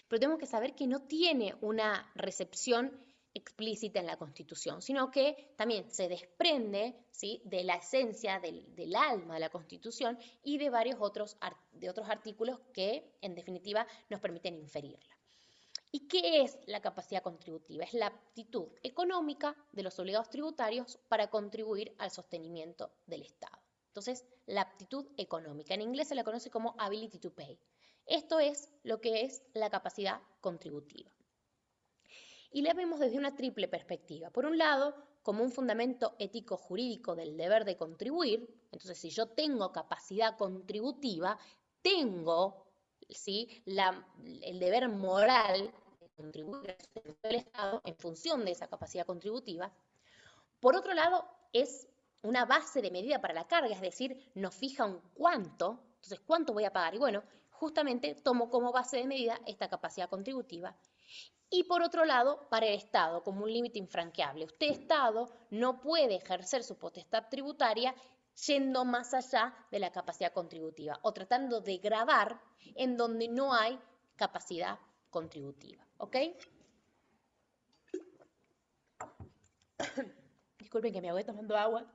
S1: pero tenemos que saber que no tiene una recepción explícita en la Constitución, sino que también se desprende, ¿sí?, de la esencia, del alma de la Constitución y de varios otros artículos que, en definitiva, nos permiten inferirla. ¿Y qué es la capacidad contributiva? Es la aptitud económica de los obligados tributarios para contribuir al sostenimiento del Estado. Entonces, la aptitud económica. En inglés se la conoce como ability to pay. Esto es lo que es la capacidad contributiva. Y la vemos desde una triple perspectiva. Por un lado, como un fundamento ético-jurídico del deber de contribuir. Entonces, si yo tengo capacidad contributiva, tengo, ¿sí?, el deber moral de contribuir al Estado en función de esa capacidad contributiva. Por otro lado, es una base de medida para la carga, es decir, nos fija un cuánto. Entonces, ¿cuánto voy a pagar? Y bueno, justamente tomo como base de medida esta capacidad contributiva. Y por otro lado, para el Estado, como un límite infranqueable. Usted, Estado, no puede ejercer su potestad tributaria yendo más allá de la capacidad contributiva o tratando de gravar en donde no hay capacidad contributiva. ¿Ok? Disculpen que me ahogué tomando agua.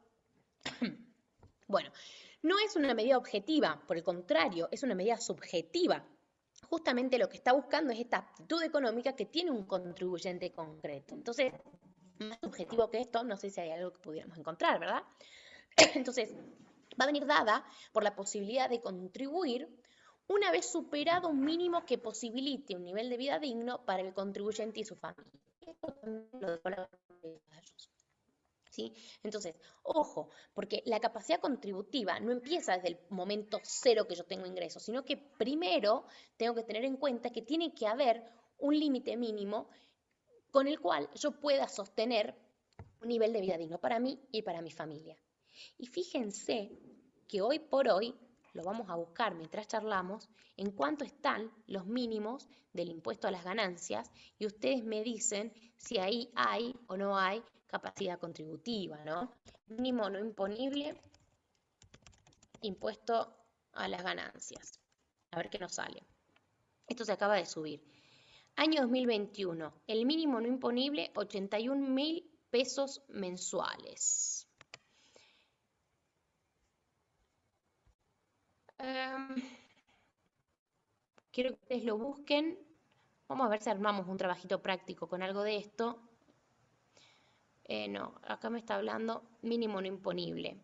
S1: Bueno, no es una medida objetiva, por el contrario, es una medida subjetiva. Justamente lo que está buscando es esta aptitud económica que tiene un contribuyente concreto. Entonces, más subjetivo que esto, no sé si hay algo que pudiéramos encontrar, ¿verdad? Entonces, va a venir dada por la posibilidad de contribuir una vez superado un mínimo que posibilite un nivel de vida digno para el contribuyente y su familia. Esto también lo dejó la ¿sí? Entonces, ojo, porque la capacidad contributiva no empieza desde el momento cero que yo tengo ingresos, sino que primero tengo que tener en cuenta que tiene que haber un límite mínimo con el cual yo pueda sostener un nivel de vida digno para mí y para mi familia. Y fíjense que hoy por hoy, lo vamos a buscar mientras charlamos, en cuánto están los mínimos del impuesto a las ganancias y ustedes me dicen si ahí hay o no hay capacidad contributiva, ¿no? Mínimo no imponible, impuesto a las ganancias. A ver qué nos sale. Esto se acaba de subir. Año 2021, el mínimo no imponible, 81.000 pesos mensuales. Quiero que ustedes lo busquen. Vamos a ver si armamos un trabajito práctico con algo de esto. No, acá me está hablando mínimo no imponible.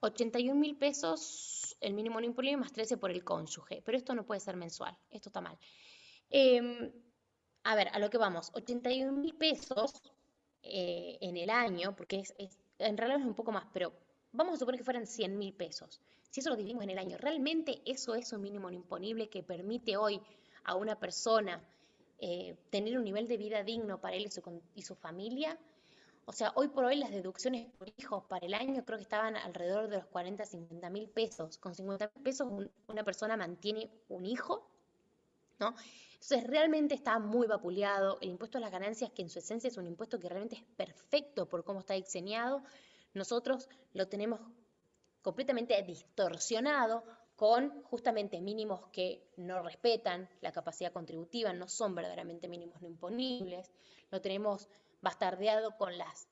S1: 81.000 pesos, el mínimo no imponible, más 13 por el cónyuge. Pero esto no puede ser mensual, esto está mal. A ver, a lo que vamos. 81.000 pesos en el año, porque en realidad es un poco más, pero vamos a suponer que fueran 100.000 pesos. Si eso lo dividimos en el año, ¿realmente eso es un mínimo no imponible que permite hoy a una persona tener un nivel de vida digno para él y su familia? O sea, hoy por hoy las deducciones por hijos para el año creo que estaban alrededor de los 40, 50 mil pesos. Con 50 mil pesos una persona mantiene un hijo, ¿no? Entonces realmente está muy vapuleado. El impuesto a las ganancias, que en su esencia es un impuesto que realmente es perfecto por cómo está diseñado, nosotros lo tenemos completamente distorsionado con justamente mínimos que no respetan la capacidad contributiva, no son verdaderamente mínimos no imponibles. Lo tenemos bastardeado con las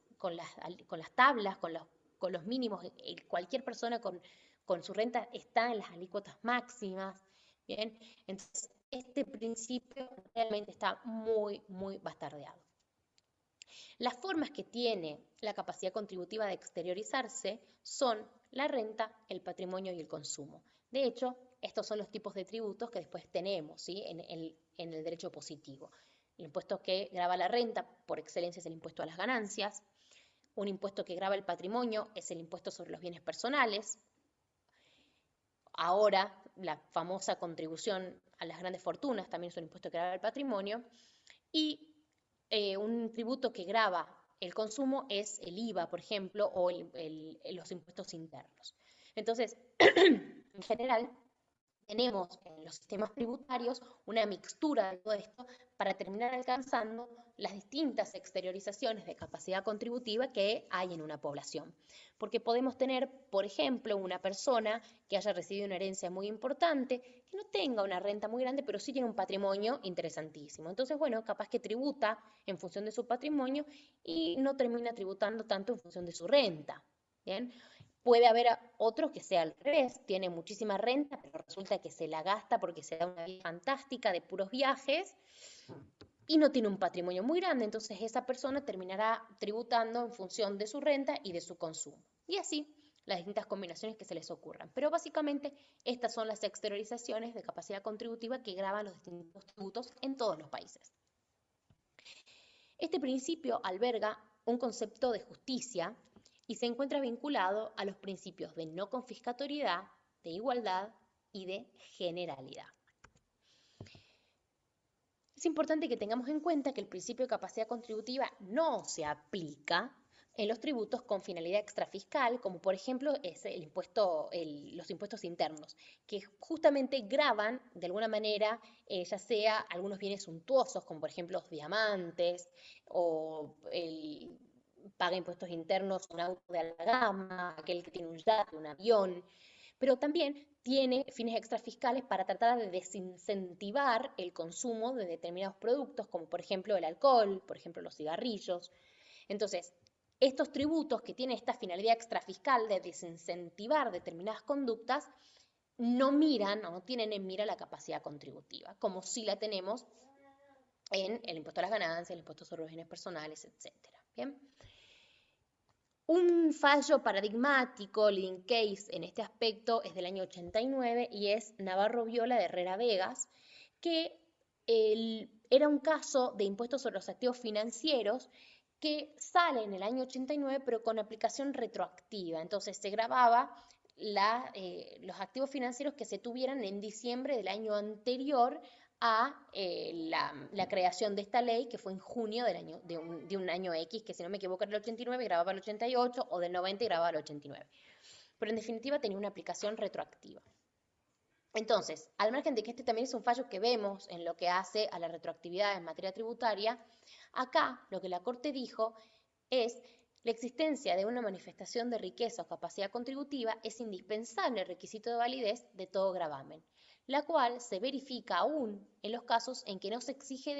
S1: tablas, con los mínimos. Cualquier persona con su renta está en las alícuotas máximas. Bien, entonces este principio realmente está muy, muy bastardeado. Las formas que tiene la capacidad contributiva de exteriorizarse son la renta, el patrimonio y el consumo. De hecho, estos son los tipos de tributos que después tenemos, ¿sí?, en el derecho positivo. El impuesto que grava la renta, por excelencia, es el impuesto a las ganancias. Un impuesto que grava el patrimonio es el impuesto sobre los bienes personales. Ahora, la famosa contribución a las grandes fortunas también es un impuesto que grava el patrimonio. Y un tributo que grava el consumo es el IVA, por ejemplo, o los impuestos internos. Entonces, en general, tenemos en los sistemas tributarios una mixtura de todo esto para terminar alcanzando las distintas exteriorizaciones de capacidad contributiva que hay en una población. Porque podemos tener, por ejemplo, una persona que haya recibido una herencia muy importante, que no tenga una renta muy grande, pero sí tiene un patrimonio interesantísimo. Entonces, bueno, capaz que tributa en función de su patrimonio y no termina tributando tanto en función de su renta. ¿Bien? Puede haber otros que sea al revés, tiene muchísima renta, pero resulta que se la gasta porque se da una vida fantástica de puros viajes y no tiene un patrimonio muy grande, entonces esa persona terminará tributando en función de su renta y de su consumo. Y así las distintas combinaciones que se les ocurran. Pero básicamente estas son las exteriorizaciones de capacidad contributiva que graban los distintos tributos en todos los países. Este principio alberga un concepto de justicia y se encuentra vinculado a los principios de no confiscatoriedad, de igualdad y de generalidad. Es importante que tengamos en cuenta que el principio de capacidad contributiva no se aplica en los tributos con finalidad extrafiscal, como por ejemplo es los impuestos internos, que justamente gravan de alguna manera, ya sea algunos bienes suntuosos, como por ejemplo los diamantes, o paga impuestos internos un auto de alta gama, aquel que tiene un yate, un avión, pero también tiene fines extrafiscales para tratar de desincentivar el consumo de determinados productos, como por ejemplo el alcohol, por ejemplo los cigarrillos. Entonces, estos tributos que tienen esta finalidad extrafiscal de desincentivar determinadas conductas no miran o no tienen en mira la capacidad contributiva, como sí la tenemos en el impuesto a las ganancias, el impuesto sobre los bienes personales, etc. ¿Bien? Un fallo paradigmático, leading case en este aspecto, es del año 89 y es Navarro Viola de Herrera Vegas, que era un caso de impuestos sobre los activos financieros que sale en el año 89 pero con aplicación retroactiva. Entonces se grababa los activos financieros que se tuvieran en diciembre del año anterior a la creación de esta ley, que fue en junio de un año X, que si no me equivoco era el 89, grababa el 88, o del 90 y grababa el 89. Pero en definitiva tenía una aplicación retroactiva. Entonces, al margen de que este también es un fallo que vemos en lo que hace a la retroactividad en materia tributaria, acá lo que la Corte dijo es: la existencia de una manifestación de riqueza o capacidad contributiva es indispensable requisito de validez de todo gravamen, la cual se verifica aún en los casos en que no se exige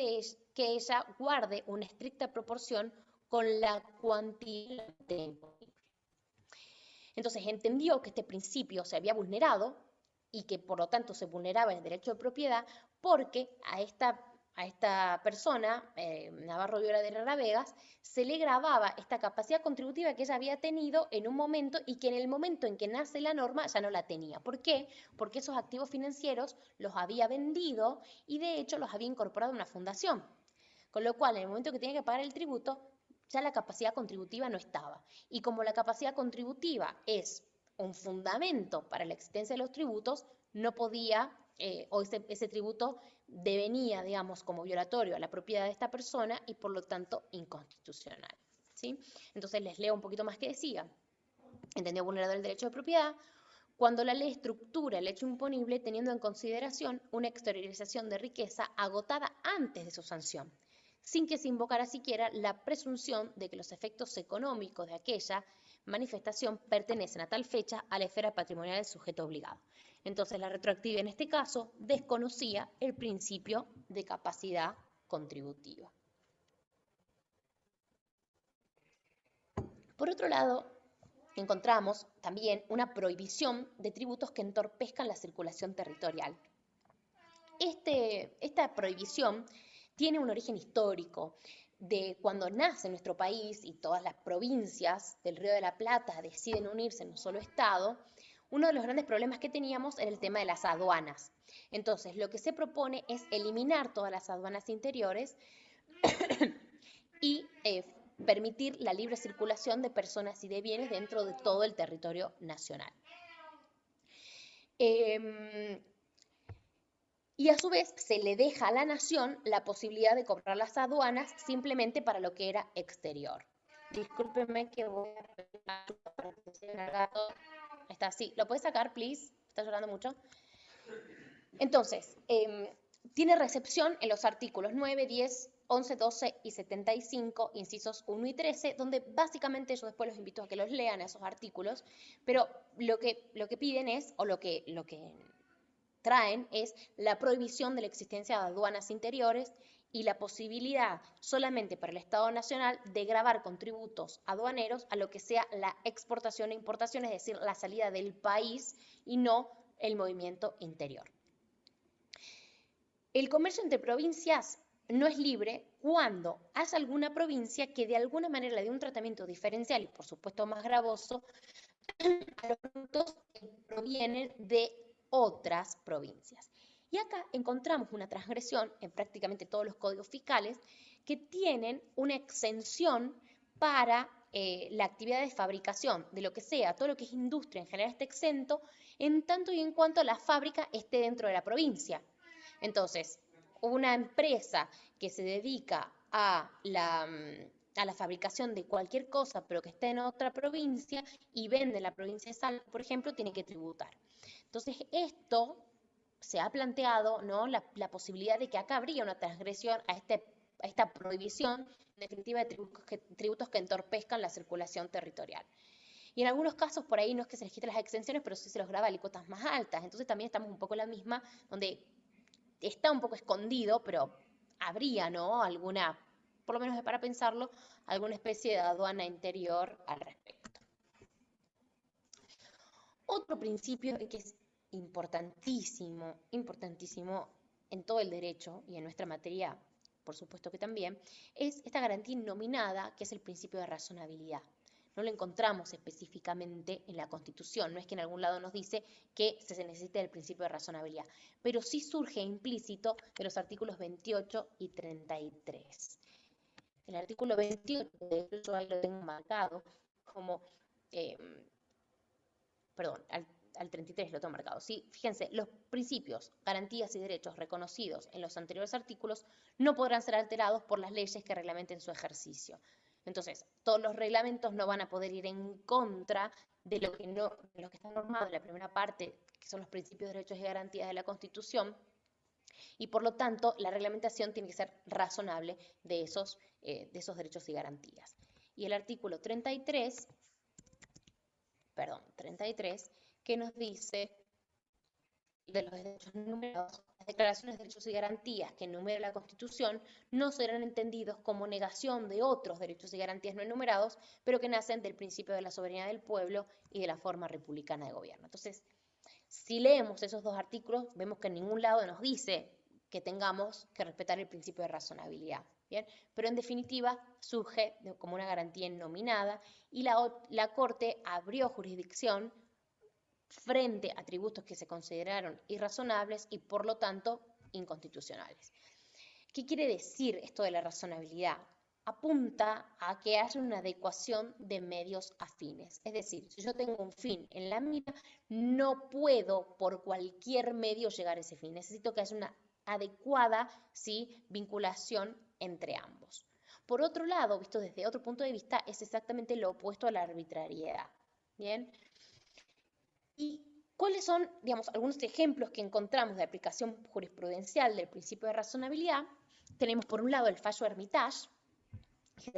S1: que ella guarde una estricta proporción con la cuantía de imponible. Entonces entendió que este principio se había vulnerado y que por lo tanto se vulneraba el derecho de propiedad porque a esta persona, Navarro Viola de Herrera Vegas, se le grababa esta capacidad contributiva que ella había tenido en un momento y que en el momento en que nace la norma ya no la tenía. ¿Por qué? Porque esos activos financieros los había vendido y de hecho los había incorporado a una fundación. Con lo cual, en el momento que tenía que pagar el tributo, ya la capacidad contributiva no estaba. Y como la capacidad contributiva es un fundamento para la existencia de los tributos, no podía, o ese tributo devenía, digamos, como violatorio a la propiedad de esta persona y por lo tanto inconstitucional. ¿sí? Entonces les leo un poquito más que decía. Entendido vulnerador del derecho de propiedad, cuando la ley estructura el hecho imponible teniendo en consideración una exteriorización de riqueza agotada antes de su sanción, sin que se invocara siquiera la presunción de que los efectos económicos de aquella manifestación pertenecen a tal fecha a la esfera patrimonial del sujeto obligado. Entonces, la retroactividad en este caso desconocía el principio de capacidad contributiva. Por otro lado, encontramos también una prohibición de tributos que entorpezcan la circulación territorial. Esta prohibición tiene un origen histórico de cuando nace nuestro país y todas las provincias del Río de la Plata deciden unirse en un solo estado. Uno de los grandes problemas que teníamos era el tema de las aduanas. Entonces, lo que se propone es eliminar todas las aduanas interiores y permitir la libre circulación de personas y de bienes dentro de todo el territorio nacional. Y a su vez se le deja a la nación la posibilidad de cobrar las aduanas simplemente para lo que era exterior. Discúlpeme que voy a... Está así. ¿Lo puedes sacar, please? Está llorando mucho. Entonces, tiene recepción en los artículos 9, 10, 11, 12 y 75, incisos 1 y 13, donde básicamente yo después los invito a que los lean esos artículos, pero lo que piden es, o lo que traen es la prohibición de la existencia de aduanas interiores y la posibilidad solamente para el Estado Nacional de gravar con tributos aduaneros a lo que sea la exportación e importación, es decir, la salida del país y no el movimiento interior. El comercio entre provincias no es libre cuando haya alguna provincia que de alguna manera le dé un tratamiento diferencial y por supuesto más gravoso a los productos que provienen de otras provincias. Y acá encontramos una transgresión en prácticamente todos los códigos fiscales que tienen una exención para la actividad de fabricación de lo que sea, todo lo que es industria en general está exento, en tanto y en cuanto la fábrica esté dentro de la provincia. Entonces, una empresa que se dedica a la fabricación de cualquier cosa, pero que esté en otra provincia y vende en la provincia de Salta, por ejemplo, tiene que tributar. Entonces, esto se ha planteado, ¿no?, la posibilidad de que acá habría una transgresión a esta prohibición definitiva de tributos que entorpezcan la circulación territorial. Y en algunos casos por ahí no es que se les quite las exenciones, pero sí se los graba a alícuotas más altas. Entonces también estamos un poco en la misma, donde está un poco escondido, pero habría, ¿no?, alguna, por lo menos para pensarlo, alguna especie de aduana interior al respecto. Otro principio que es importantísimo en todo el derecho y en nuestra materia, por supuesto que también, es esta garantía innominada, que es el principio de razonabilidad. No lo encontramos específicamente en la Constitución, no es que en algún lado nos dice que se necesite el principio de razonabilidad, pero sí surge implícito de los artículos 28 y 33. El artículo 28, de hecho ahí lo tengo marcado como, al 33 lo tengo marcado, ¿sí? Fíjense, los principios, garantías y derechos reconocidos en los anteriores artículos no podrán ser alterados por las leyes que reglamenten su ejercicio. Entonces, todos los reglamentos no van a poder ir en contra de lo que está normado en la primera parte, que son los principios, derechos y garantías de la Constitución, y por lo tanto la reglamentación tiene que ser razonable de esos derechos y garantías. Y el artículo 33, que nos dice de los derechos no enumerados, las declaraciones de derechos y garantías que enumera la Constitución no serán entendidos como negación de otros derechos y garantías no enumerados, pero que nacen del principio de la soberanía del pueblo y de la forma republicana de gobierno. Entonces, si leemos esos dos artículos, vemos que en ningún lado nos dice que tengamos que respetar el principio de razonabilidad, ¿bien? Pero en definitiva surge como una garantía innominada y la Corte abrió jurisdicción frente a tributos que se consideraron irrazonables y por lo tanto inconstitucionales. ¿Qué quiere decir esto de la razonabilidad? Apunta a que haya una adecuación de medios afines. Es decir, si yo tengo un fin en la mira, no puedo por cualquier medio llegar a ese fin. Necesito que haya una adecuada, ¿sí?, vinculación entre ambos. Por otro lado, visto desde otro punto de vista, es exactamente lo opuesto a la arbitrariedad. ¿Bien? ¿Y cuáles son, digamos, algunos ejemplos que encontramos de aplicación jurisprudencial del principio de razonabilidad? Tenemos por un lado el fallo Hermitage, que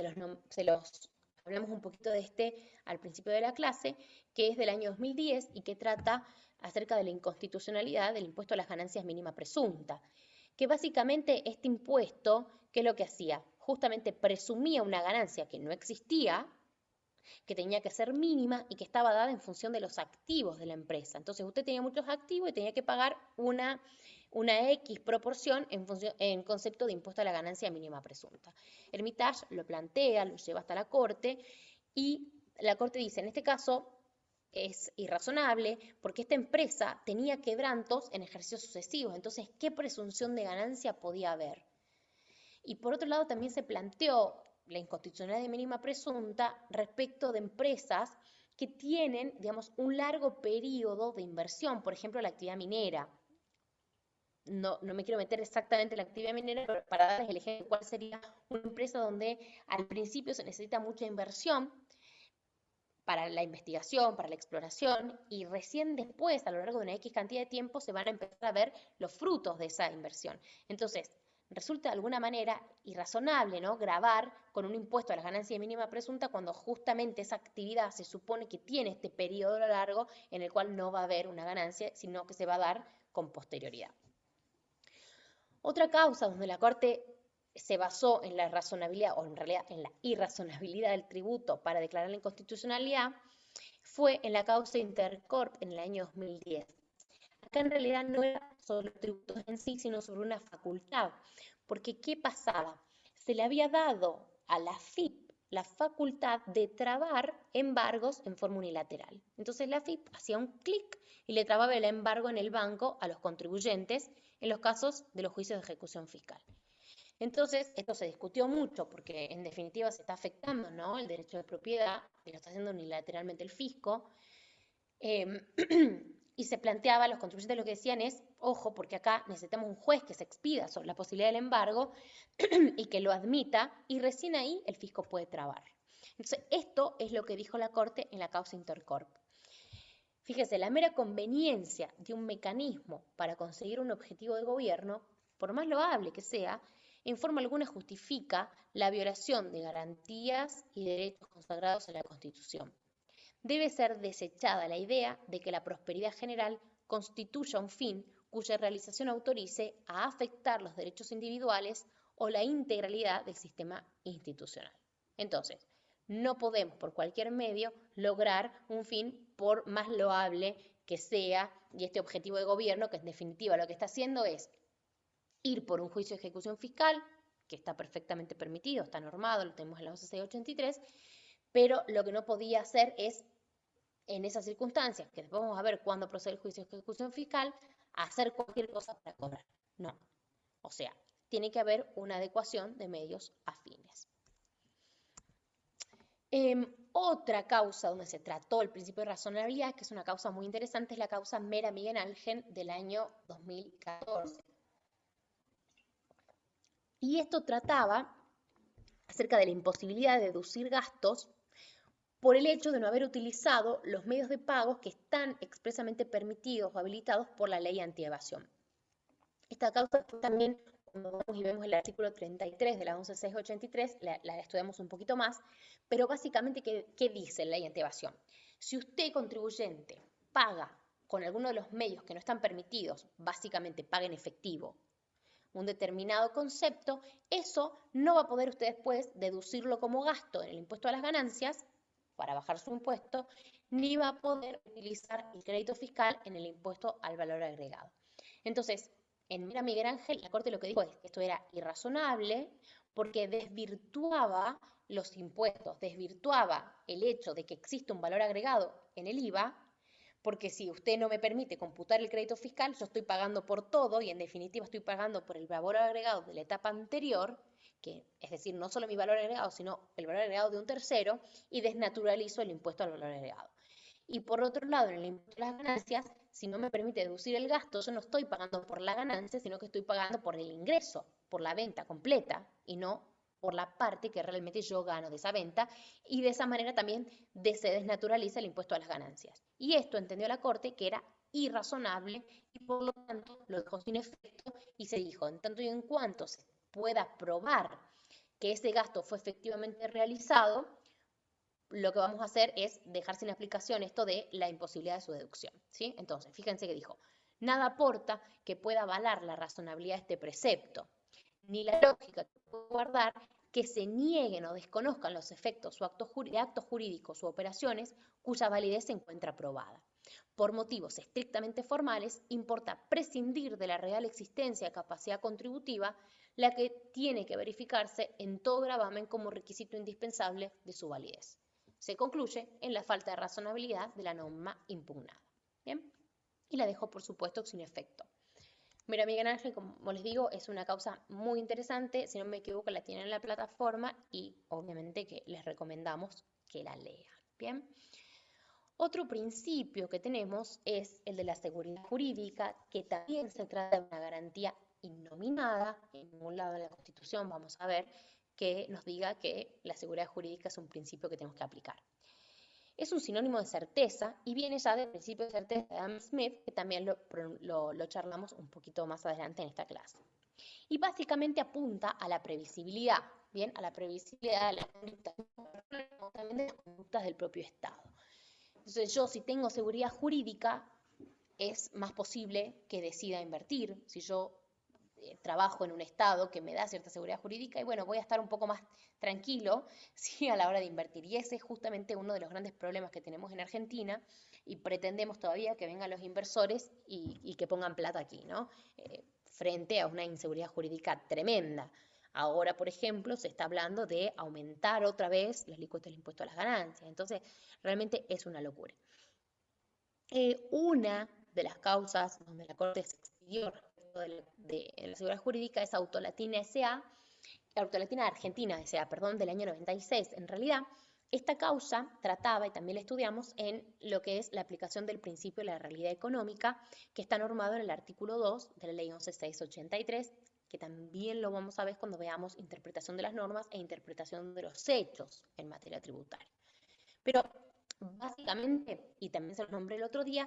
S1: se los hablamos un poquito de este al principio de la clase, que es del año 2010 y que trata acerca de la inconstitucionalidad del impuesto a las ganancias mínima presunta, que básicamente este impuesto, ¿qué es lo que hacía? Justamente presumía una ganancia que no existía, que tenía que ser mínima y que estaba dada en función de los activos de la empresa. Entonces usted tenía muchos activos y tenía que pagar una X proporción en concepto de impuesto a la ganancia mínima presunta. Hermitage lo plantea, lo lleva hasta la Corte y la Corte dice, en este caso es irrazonable porque esta empresa tenía quebrantos en ejercicios sucesivos, entonces, ¿qué presunción de ganancia podía haber? Y por otro lado también se planteó la inconstitucionalidad de mínima presunta respecto de empresas que tienen, digamos, un largo periodo de inversión, por ejemplo, la actividad minera. No me quiero meter exactamente en la actividad minera, pero para darles el ejemplo de cuál sería una empresa donde al principio se necesita mucha inversión para la investigación, para la exploración, y recién después, a lo largo de una X cantidad de tiempo, se van a empezar a ver los frutos de esa inversión. Entonces, resulta de alguna manera irrazonable, ¿no?, gravar con un impuesto a la ganancia mínima presunta cuando justamente esa actividad se supone que tiene este periodo largo en el cual no va a haber una ganancia, sino que se va a dar con posterioridad. Otra causa donde la Corte se basó en la razonabilidad, o en realidad en la irrazonabilidad del tributo para declarar la inconstitucionalidad, fue en la causa Intercorp en el año 2010. Acá en realidad no era sobre tributos en sí, sino sobre una facultad. Porque, ¿qué pasaba? Se le había dado a la AFIP la facultad de trabar embargos en forma unilateral. Entonces la AFIP hacía un clic y le trababa el embargo en el banco a los contribuyentes en los casos de los juicios de ejecución fiscal. Entonces, esto se discutió mucho porque en definitiva se está afectando, ¿no?, el derecho de propiedad, y lo está haciendo unilateralmente el fisco. Y se planteaba, los contribuyentes lo que decían es, ojo, porque acá necesitamos un juez que se expida sobre la posibilidad del embargo y que lo admita, y recién ahí el fisco puede trabar. Entonces, esto es lo que dijo la Corte en la causa Intercorp. Fíjese, la mera conveniencia de un mecanismo para conseguir un objetivo de gobierno, por más loable que sea, en forma alguna justifica la violación de garantías y derechos consagrados en la Constitución. Debe ser desechada la idea de que la prosperidad general constituya un fin cuya realización autorice a afectar los derechos individuales o la integralidad del sistema institucional. Entonces, no podemos por cualquier medio lograr un fin por más loable que sea, y este objetivo de gobierno, que en definitiva lo que está haciendo es ir por un juicio de ejecución fiscal, que está perfectamente permitido, está normado, lo tenemos en la 11683, pero lo que no podía hacer es, en esas circunstancias, que después vamos a ver cuándo procede el juicio de ejecución fiscal, hacer cualquier cosa para cobrar. No. O sea, tiene que haber una adecuación de medios afines. Otra causa donde se trató el principio de razonabilidad, que es una causa muy interesante, es la causa Mera Miguel Ángel del año 2014. Y esto trataba acerca de la imposibilidad de deducir gastos por el hecho de no haber utilizado los medios de pago que están expresamente permitidos o habilitados por la ley antievasión. Esta causa fue también, cuando vamos y vemos el artículo 33 de la 11683, la estudiamos un poquito más, pero básicamente, ¿qué dice la ley antievasión? Si usted, contribuyente, paga con alguno de los medios que no están permitidos, básicamente paga en efectivo, un determinado concepto, eso no va a poder usted después deducirlo como gasto en el impuesto a las ganancias para bajar su impuesto, ni va a poder utilizar el crédito fiscal en el impuesto al valor agregado. Entonces, en Mera Miguel Ángel, la Corte lo que dijo es que esto era irrazonable porque desvirtuaba los impuestos, desvirtuaba el hecho de que existe un valor agregado en el IVA, porque si usted no me permite computar el crédito fiscal, yo estoy pagando por todo y en definitiva estoy pagando por el valor agregado de la etapa anterior, que es decir, no solo mi valor agregado, sino el valor agregado de un tercero, y desnaturalizo el impuesto al valor agregado. Y por otro lado, en el impuesto a las ganancias, si no me permite deducir el gasto, yo no estoy pagando por la ganancia, sino que estoy pagando por el ingreso, por la venta completa, y no por la parte que realmente yo gano de esa venta, y de esa manera también se desnaturaliza el impuesto a las ganancias. Y esto entendió la Corte que era irrazonable y por lo tanto lo dejó sin efecto y se dijo, en tanto y en cuanto se pueda probar que ese gasto fue efectivamente realizado, lo que vamos a hacer es dejar sin aplicación esto de la imposibilidad de su deducción, ¿sí? Entonces, fíjense que dijo, nada aporta que pueda avalar la razonabilidad de este precepto, ni la lógica que pueda guardar que se nieguen o desconozcan los efectos de actos jurídicos u operaciones cuya validez se encuentra probada. Por motivos estrictamente formales, importa prescindir de la real existencia de capacidad contributiva, la que tiene que verificarse en todo gravamen como requisito indispensable de su validez. Se concluye en la falta de razonabilidad de la norma impugnada. ¿Bien? Y la dejo, por supuesto, sin efecto. Mira, Miguel Ángel, como les digo, es una causa muy interesante. Si no me equivoco, la tienen en la plataforma y obviamente que les recomendamos que la lean. ¿Bien? Otro principio que tenemos es el de la seguridad jurídica, que también se trata de una garantía innominada. En ningún lado de la Constitución vamos a ver que nos diga que la seguridad jurídica es un principio que tenemos que aplicar. Es un sinónimo de certeza y viene ya del principio de certeza de Adam Smith, que también lo charlamos un poquito más adelante en esta clase. Y básicamente apunta a la previsibilidad, ¿bien? A la previsibilidad de las conductas, también de las conductas del propio Estado. Entonces yo, si tengo seguridad jurídica, es más posible que decida invertir. Si yo trabajo en un Estado que me da cierta seguridad jurídica, y bueno, voy a estar un poco más tranquilo, ¿sí?, a la hora de invertir. Y ese es justamente uno de los grandes problemas que tenemos en Argentina, y pretendemos todavía que vengan los inversores y que pongan plata aquí, ¿no? Frente a una inseguridad jurídica tremenda. Ahora, por ejemplo, se está hablando de aumentar otra vez las alícuotas del impuesto a las ganancias. Entonces, realmente es una locura. Una de las causas donde la Corte se expidió respecto de la seguridad jurídica es Autolatina Argentina S.A., perdón, del año 96. En realidad, esta causa trataba, y también la estudiamos, en lo que es la aplicación del principio de la realidad económica, que está normado en el artículo 2 de la Ley 11.683, que también lo vamos a ver cuando veamos interpretación de las normas e interpretación de los hechos en materia tributaria. Pero básicamente, y también se los nombré el otro día,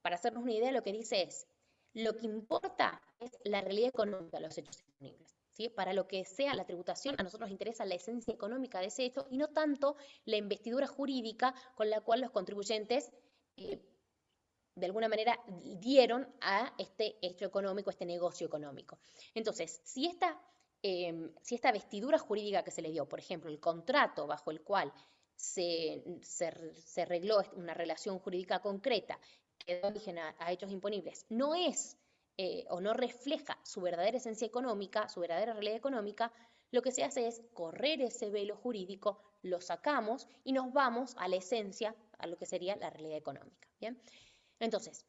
S1: para hacernos una idea, lo que dice es, lo que importa es la realidad económica de los hechos disponibles. ¿Sí? Para lo que sea la tributación, a nosotros nos interesa la esencia económica de ese hecho y no tanto la investidura jurídica con la cual los contribuyentes de alguna manera dieron a este hecho económico, este negocio económico. Entonces, si esta vestidura jurídica que se le dio, por ejemplo, el contrato bajo el cual se arregló una relación jurídica concreta que da origen a hechos imponibles, no es o no refleja su verdadera esencia económica, su verdadera realidad económica, lo que se hace es correr ese velo jurídico, lo sacamos y nos vamos a la esencia, a lo que sería la realidad económica. ¿Bien? Entonces,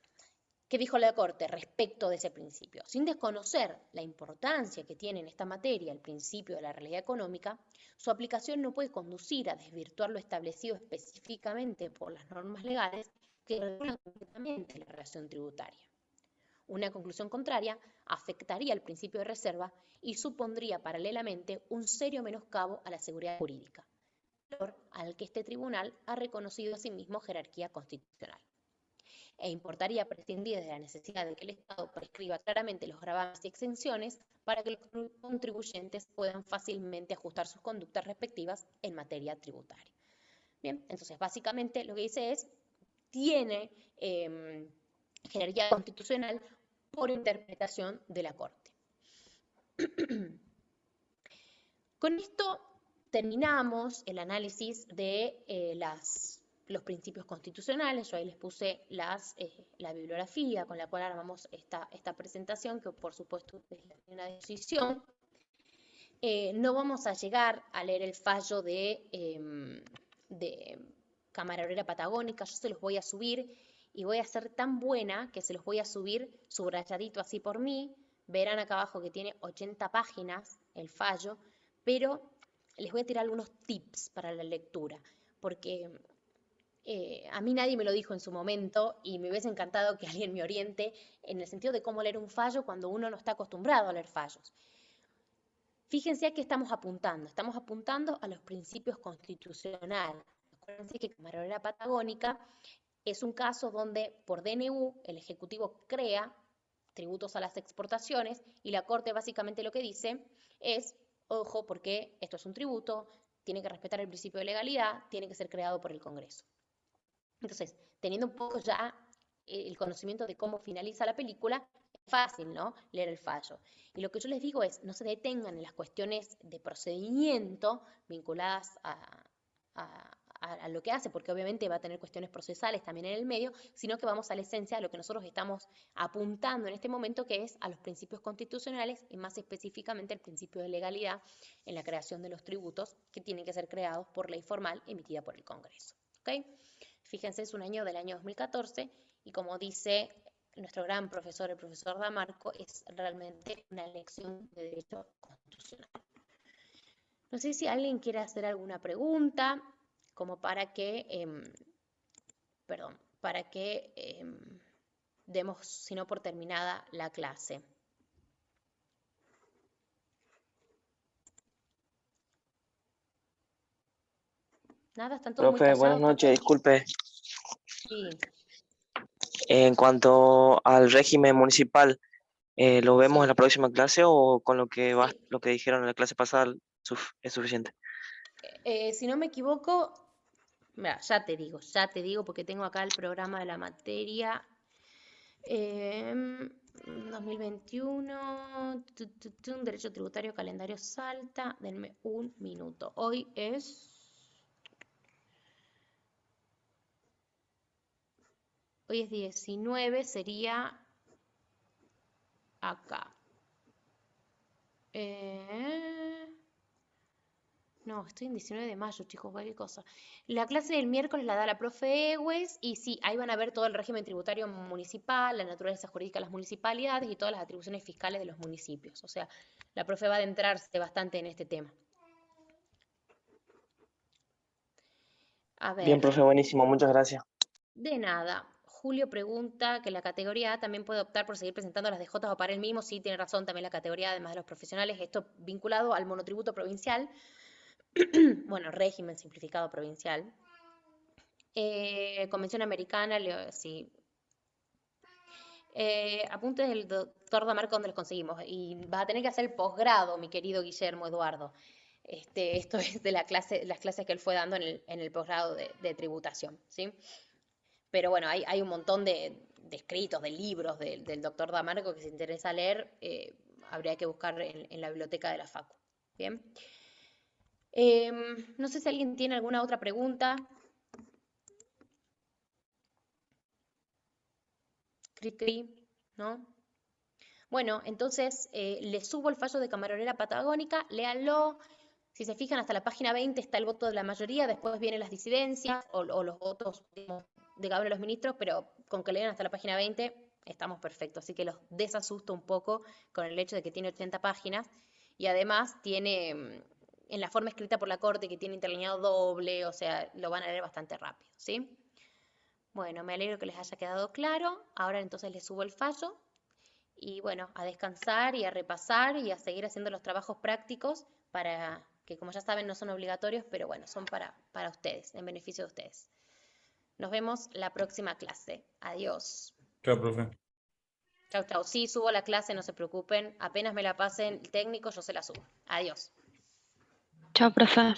S1: ¿qué dijo la Corte respecto de ese principio? Sin desconocer la importancia que tiene en esta materia el principio de la realidad económica, su aplicación no puede conducir a desvirtuar lo establecido específicamente por las normas legales que regulan completamente la relación tributaria. Una conclusión contraria afectaría el principio de reserva y supondría paralelamente un serio menoscabo a la seguridad jurídica, al que este tribunal ha reconocido a sí mismo jerarquía constitucional. E importaría prescindir de la necesidad de que el Estado prescriba claramente los gravámenes y exenciones para que los contribuyentes puedan fácilmente ajustar sus conductas respectivas en materia tributaria. Bien, entonces básicamente lo que dice es, tiene jerarquía constitucional por interpretación de la Corte. Con esto terminamos el análisis de los principios constitucionales. Yo ahí les puse la bibliografía con la cual armamos esta presentación, que por supuesto es una decisión. No vamos a llegar a leer el fallo de Cámara Obrera Patagónica, yo se los voy a subir y voy a ser tan buena que se los voy a subir subrayadito así por mí. Verán acá abajo que tiene 80 páginas el fallo, pero les voy a tirar algunos tips para la lectura, porque a mí nadie me lo dijo en su momento y me hubiese encantado que alguien me oriente en el sentido de cómo leer un fallo cuando uno no está acostumbrado a leer fallos. Fíjense a qué estamos apuntando. Estamos apuntando a los principios constitucionales. Acuérdense que Camarera Patagónica es un caso donde por DNU el Ejecutivo crea tributos a las exportaciones y la Corte básicamente lo que dice es, ojo, porque esto es un tributo, tiene que respetar el principio de legalidad, tiene que ser creado por el Congreso. Entonces, teniendo un poco ya el conocimiento de cómo finaliza la película, es fácil, ¿no? Leer el fallo. Y lo que yo les digo es, no se detengan en las cuestiones de procedimiento vinculadas a lo que hace, porque obviamente va a tener cuestiones procesales también en el medio, sino que vamos a la esencia de lo que nosotros estamos apuntando en este momento, que es a los principios constitucionales y más específicamente el principio de legalidad en la creación de los tributos que tienen que ser creados por ley formal emitida por el Congreso. ¿Ok? Fíjense, es un año del año 2014 y como dice nuestro gran profesor, el profesor Damarco, es realmente una lección de derecho constitucional. No sé si alguien quiere hacer alguna pregunta, como para que, demos, si no por terminada, la clase. Nada, están todos muy
S5: Profe,
S1: callados.
S5: buenas noches, disculpe.
S1: Sí.
S5: En cuanto al régimen municipal, ¿lo vemos
S1: Sí.
S5: en la próxima clase o con lo que
S1: Sí.
S5: lo que dijeron en la clase pasada es suficiente?
S1: Si no me equivoco, mira, ya te digo, porque tengo acá el programa de la materia. 2021, Derecho Tributario, Calendario Salta. Denme un minuto. Hoy es 19, sería acá. No, estoy en 19 de mayo, chicos, cualquier cosa. La clase del miércoles la da la profe Ewes y sí, ahí van a ver todo el régimen tributario municipal, la naturaleza jurídica de las municipalidades y todas las atribuciones fiscales de los municipios. O sea, la profe va a adentrarse bastante en este tema. A ver,
S5: Bien, profe, buenísimo, muchas gracias.
S1: de nada. Julio pregunta que la categoría A también puede optar por seguir presentando las DJ o para el mismo. Sí, tiene razón, también la categoría A, además de los profesionales, esto vinculado al monotributo provincial. Bueno, régimen simplificado provincial. Convención Americana, sí. Apuntes del doctor Damarco, ¿dónde los conseguimos? Y vas a tener que hacer el posgrado, mi querido Guillermo Eduardo. Esto es de las clases que él fue dando en el posgrado de tributación, ¿sí? Pero bueno, hay un montón de escritos, de libros del doctor Damarco que si interesa leer, habría que buscar en la biblioteca de la Facu. Bien. No sé si alguien tiene alguna otra pregunta. Cri, ¿no? Bueno, entonces les subo el fallo de Camarera Patagónica, léanlo. Si se fijan, hasta la página 20 está el voto de la mayoría, después vienen las disidencias o los votos, digamos, de cada uno de los ministros, pero con que lean hasta la página 20 estamos perfectos. Así que los desasusto un poco con el hecho de que tiene 80 páginas y además tiene, en la forma escrita por la Corte, que tiene interlineado doble, o sea, lo van a leer bastante rápido, ¿sí? Bueno, me alegro que les haya quedado claro. Ahora entonces les subo el fallo. Y bueno, a descansar y a repasar y a seguir haciendo los trabajos prácticos para que, como ya saben, no son obligatorios, pero bueno, son para ustedes, en beneficio de ustedes. Nos vemos la próxima clase. Adiós.
S3: Chao, profe.
S1: Chau, chau. Sí, subo la clase, no se preocupen. Apenas me la pasen el técnico, yo se la subo. Adiós.
S2: Chao, profe.